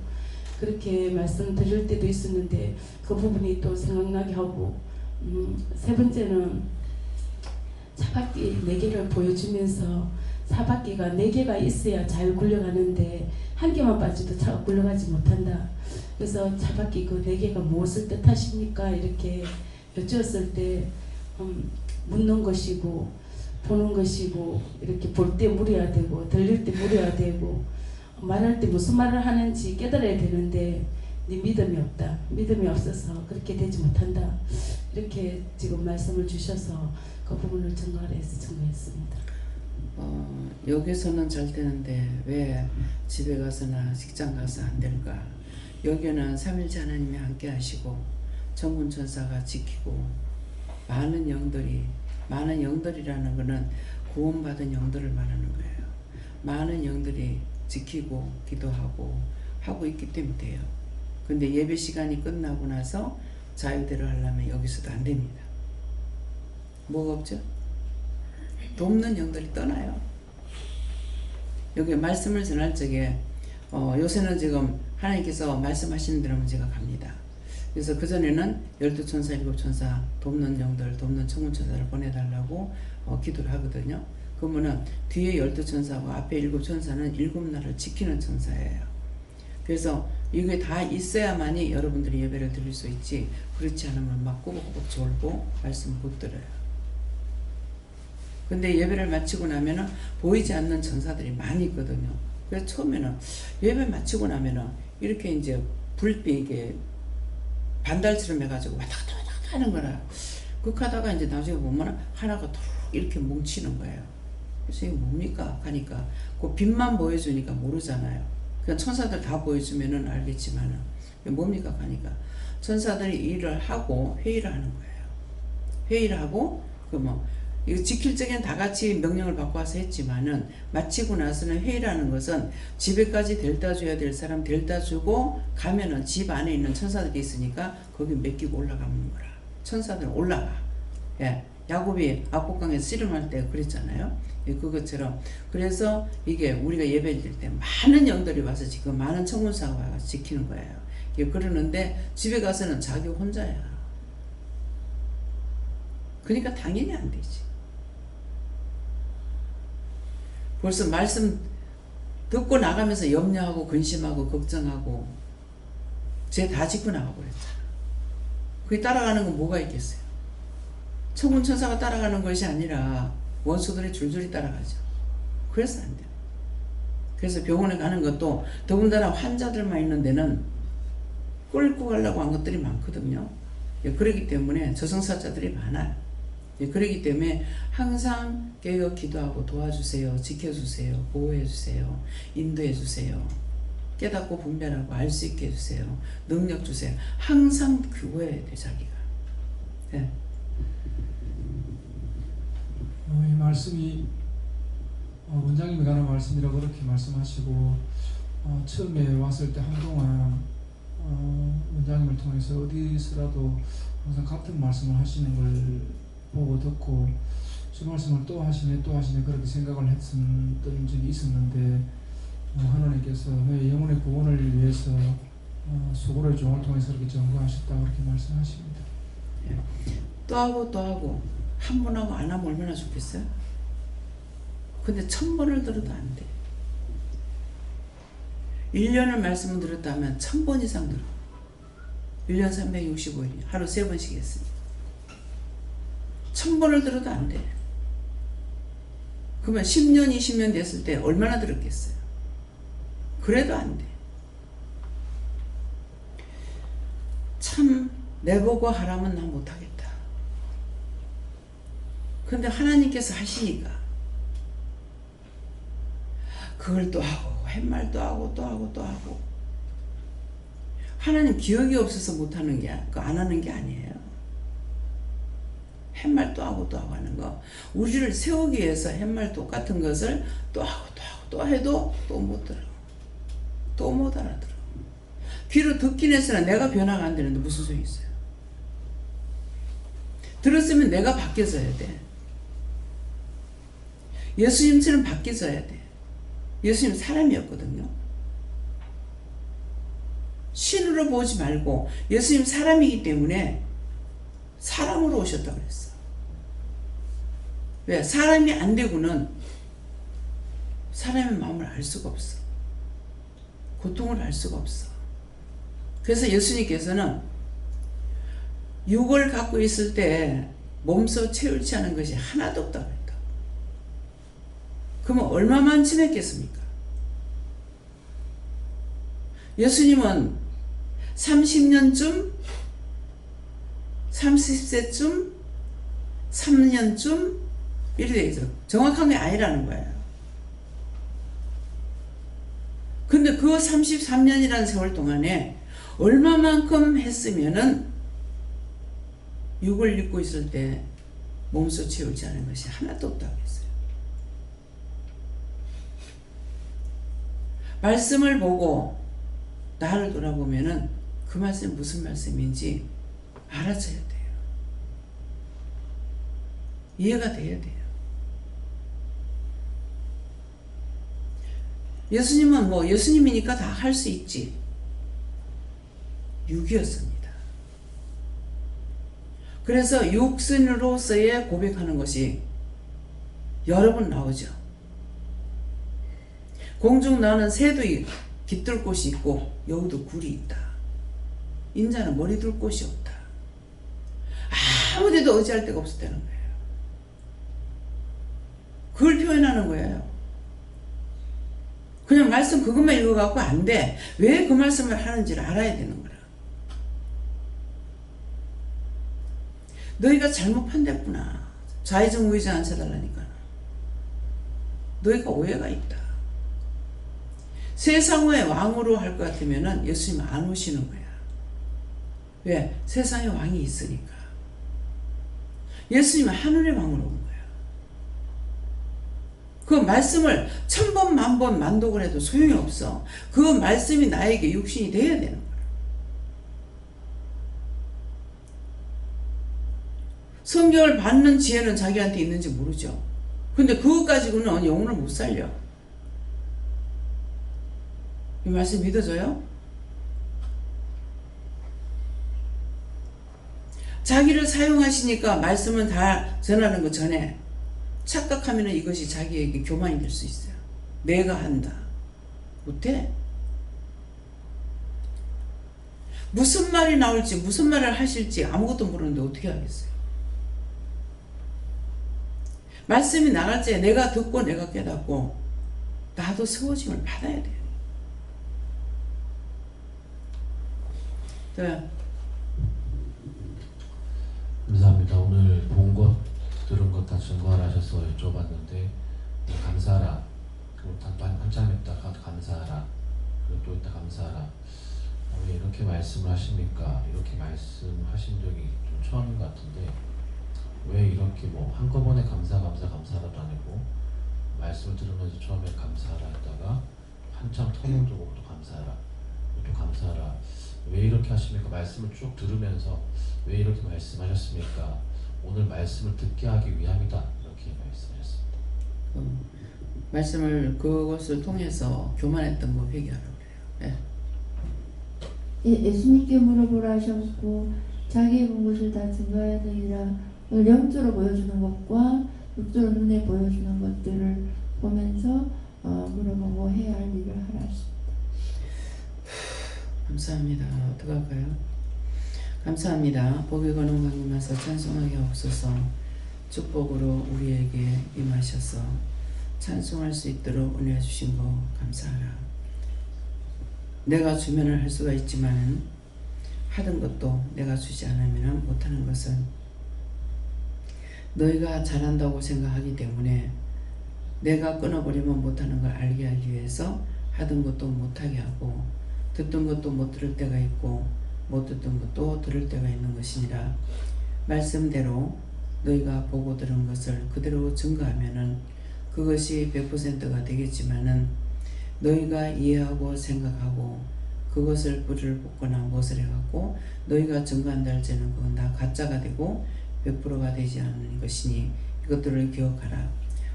Speaker 3: 그렇게 말씀 드릴 때도 있었는데 그 부분이 또 생각나게 하고 세 번째는 차바퀴 4개를 보여주면서 차바퀴가 4개가 있어야 잘 굴러가는데 한 개만 빠져도 차가 굴러가지 못한다. 그래서 차바퀴 그 4개가 무엇을 뜻하십니까? 이렇게 여쭈었을 때 묻는 것이고
Speaker 9: 보는 것이고 이렇게 볼 때 물어야 되고 들릴 때 물어야 되고 말할 때 무슨 말을 하는지 깨달아야 되는데 네 믿음이 없다. 믿음이 없어서 그렇게 되지 못한다. 이렇게 지금 말씀을 주셔서 그 부분을 증거하라 해서 증거했습니다.
Speaker 1: 여기서는 잘 되는데 왜 집에 가서나 직장 가서 안 될까? 여기는 삼일째 하나님이 함께 하시고 정문천사가 지키고 많은 영들이라는 것은 구원받은 영들을 말하는 거예요. 많은 영들이 지키고 기도하고 하고 있기 때문에 돼요. 근데 예배 시간이 끝나고 나서 자유대로 하려면 여기서도 안 됩니다. 뭐가 없죠? 돕는 영들이 떠나요. 여기 말씀을 전할 적에 요새는 지금 하나님께서 말씀하시는 대로만 제가 갑니다. 그래서 그전에는 12천사, 7천사 돕는 영들, 돕는 천군천사를 보내달라고 기도를 하거든요. 그러면은 뒤에 12천사와 앞에 7천사는 7나라를 지키는 천사예요. 그래서 이게 다 있어야만이 여러분들이 예배를 드릴 수 있지, 그렇지 않으면 막 꾸벅꾸벅 졸고 말씀을 못 들어요. 근데 예배를 마치고 나면은 보이지 않는 천사들이 많이 있거든요. 그래서 처음에는 예배 마치고 나면은 이렇게 이제 불빛 이게 반달처럼 해가지고 왔다 갔다 하는 거라. 그렇게 하다가 이제 나중에 보면 하나가 툭 이렇게 뭉치는 거예요. 그래서 이게 뭡니까? 하니까 그 빛만 보여주니까 모르잖아요. 그냥 천사들 다 보여주면은 알겠지만은 뭡니까? 하니까 천사들이 일을 하고 회의를 하는 거예요. 회의를 하고 이거 지킬 적엔 다 같이 명령을 받고 와서 했지만은 마치고 나서는 회의를 하는 것은 집에까지 데려다 줘야 될 사람 데려다 주고 가면은 집 안에 있는 천사들이 있으니까 거기 맡기고 올라가는 거라. 천사들은 올라가. 예. 야곱이 압곡강에서 씨름할 때 그랬잖아요. 예, 그것처럼. 그래서 이게 우리가 예배 드릴 때 많은 영들이 와서 지금 많은 천군사가 와서 지키는 거예요. 예, 그러는데 집에 가서는 자기 혼자야. 그러니까 당연히 안 되지. 벌써 말씀 듣고 나가면서 염려하고 근심하고 걱정하고 쟤 다 짓고 나가고 그랬잖아. 그게 따라가는 건 뭐가 있겠어요? 천군천사가 따라가는 것이 아니라 원수들이 줄줄이 따라가죠. 그래서 안 돼요. 그래서 병원에 가는 것도 더군다나 환자들만 있는 데는 끌고 가려고 한 것들이 많거든요. 예, 그렇기 때문에 저승사자들이 많아요. 예, 그렇기 때문에 항상 깨어 기도하고 도와주세요. 지켜주세요. 보호해주세요. 인도해주세요. 깨닫고 분별하고 알 수 있게 해주세요. 능력 주세요. 항상 그거야 돼 자기가. 네.
Speaker 10: 이 말씀이 원장님이 가는 말씀이라고 그렇게 말씀하시고 처음에 왔을 때 한동안 원장님을 통해서 어디서라도 항상 같은 말씀을 하시는 걸 보고 듣고 저 말씀을 또 하시네 그렇게 생각을 했던 적이 있었는데 하나님께서 내 영혼의 구원을 위해서 수고로의 종을 통해서 그렇게 전거하셨다 그렇게 말씀하십니다.
Speaker 1: 예. 또 하고 한 번 하고 안 하면 얼마나 좋겠어요? 근데 1000번을 들어도 안 돼. 1년을 말씀을 들었다면 1000번 이상 들어. 1년 365일 하루 3번씩 했으니까 1000번을 들어도 안 돼. 그러면 10년 20년 됐을 때 얼마나 들었겠어요? 그래도 안 돼. 참 내보고 하라면 난 못하겠다. 근데 하나님께서 하시니까 그걸 또 하고 햇말도 하고 또 하고 하나님 기억이 없어서 못하는 게 안 하는 게 아니에요. 햇말도 하고 또 하는 거 우리를 세우기 위해서 햇말 똑같은 것을 또 하고 또 해도 또 못 들어. 또 못 알아들어. 귀로 듣긴 했으나 내가 변화가 안 되는데 무슨 소용이 있어요. 들었으면 내가 바뀌어져야 돼. 예수님처럼 바뀌어져야 돼. 예수님 사람이었거든요. 신으로 보지 말고 예수님 사람이기 때문에 사람으로 오셨다고 그랬어. 왜? 사람이 안 되고는 사람의 마음을 알 수가 없어. 고통을 알 수가 없어. 그래서 예수님께서는 육을 갖고 있을 때 몸소 채울지 않은 것이 하나도 없다고 했다. 그러면 얼마만큼 했겠습니까? 예수님은 30년쯤, 30세쯤, 3년쯤 이렇게 되어 있어요. 정확한 게 아니라는 거예요. 근데 그 33년이라는 세월 동안에 얼마만큼 했으면은 육을 입고 있을 때 몸소 채우지 않은 것이 하나도 없다고 했어요. 말씀을 보고 나를 돌아보면은 그 말씀이 무슨 말씀인지 알아줘야 돼요. 이해가 돼야 돼요. 예수님은 뭐 예수님이니까 다 할 수 있지. 육이었습니다. 그래서 육신으로서의 고백하는 것이 여러 번 나오죠. 공중 나는 새도 깃들 곳이 있고 여기도 굴이 있다. 인자는 머리 둘 곳이 없다. 아무 데도 의지할 데가 없었다는 거예요. 그걸 표현하는 거예요. 그냥 말씀 그것만 읽어갖고 안 돼. 왜 그 말씀을 하는지를 알아야 되는 거라. 너희가 잘못 판단했구나. 좌의정 우의정 안 쳐달라니까. 너희가 오해가 있다. 세상의 왕으로 할 것 같으면은 예수님 안 오시는 거야. 왜? 세상에 왕이 있으니까. 예수님은 하늘의 왕으로 온 거야. 그 말씀을 1000번 만번 만독을 해도 소용이 없어. 그 말씀이 나에게 육신이 돼야 되는 거야. 성경을 받는 지혜는 자기한테 있는지 모르죠. 근데 그것 가지고는 영혼을 못 살려. 이 말씀 믿어져요? 자기를 사용하시니까 말씀은 다 전하는 것 전에 착각하면 이것이 자기에게 교만이 될 수 있어요. 내가 한다. 못해. 무슨 말이 나올지 무슨 말을 하실지 아무것도 모르는데 어떻게 하겠어요. 말씀이 나갈 때 내가 듣고 내가 깨닫고 나도 세워짐을 받아야 돼요. 네.
Speaker 2: 감사합니다. 오늘 본 것, 들은 것 다 증거를 하셔서 여쭤봤는데 감사하라. 그리고 한참 있다가 감사하라. 그리고 또 있다 감사하라. 왜 이렇게 말씀을 하십니까? 이렇게 말씀하신 적이 좀 처음인 것 같은데 왜 이렇게 뭐 한꺼번에 감사라도 아니고 말씀을 들으면서 처음에 감사하라 했다가 한참 텀을 두고 또 감사하라 또 감사하라 왜 이렇게 하십니까? 말씀을 쭉 들으면서 왜 이렇게 말씀하셨습니까? 오늘 말씀을 듣게 하기 위함이다 이렇게 말씀하셨습니다.
Speaker 1: 말씀을 그것을 통해서 교만했던 거 회개하라고 그래요. 네.
Speaker 11: 예수님께 물어보라 하셨고 자기의 본 것을 다 증거해야 되리라. 영적으로 보여주는 것과 육적으로 눈에 보여주는 것들을 보면서 물어보고 해야 할 일을 하라 하십니다.
Speaker 1: 감사합니다. 어떡할까요? 감사합니다. 복의 권능 강림하사 찬송하게 없어서 축복으로 우리에게 임하셔서 찬송할 수 있도록 은혜 주신 거 감사하라. 내가 주면은 할 수가 있지만 하던 것도 내가 주지 않으면 못하는 것은 너희가 잘한다고 생각하기 때문에 내가 끊어버리면 못하는 걸 알게 하기 위해서 하던 것도 못하게 하고 듣던 것도 못 들을 때가 있고 못 듣던 것도 들을 때가 있는 것이니라. 말씀대로 너희가 보고 들은 것을 그대로 증거하면은 그것이 100%가 되겠지만은 너희가 이해하고 생각하고 그것을 뿌리를 뽑거나 무엇을 해갖고 너희가 증거한다 할지는 그건 다 가짜가 되고 100%가 되지 않는 것이니 이것들을 기억하라.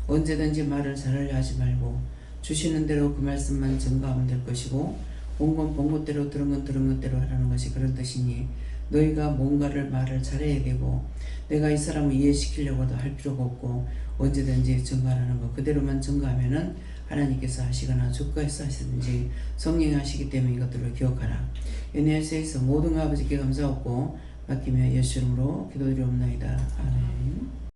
Speaker 1: 언제든지 말을 잘하려 하지 말고 주시는 대로 그 말씀만 증거하면 될 것이고 본 건 본 것대로 들은 건 들은 것대로 하라는 것이 그런 뜻이니 너희가 뭔가를 말을 잘해야 되고 내가 이 사람을 이해시키려고도 할 필요가 없고 언제든지 증거하라는 거 그대로만 증거하면은 하나님께서 하시거나 주께서 하시든지 성령이 하시기 때문에 이것들을 기억하라. 은혜에서 모든 아버지께 감사하고 맡기며 예수 이름으로 기도드리옵나이다. 아멘.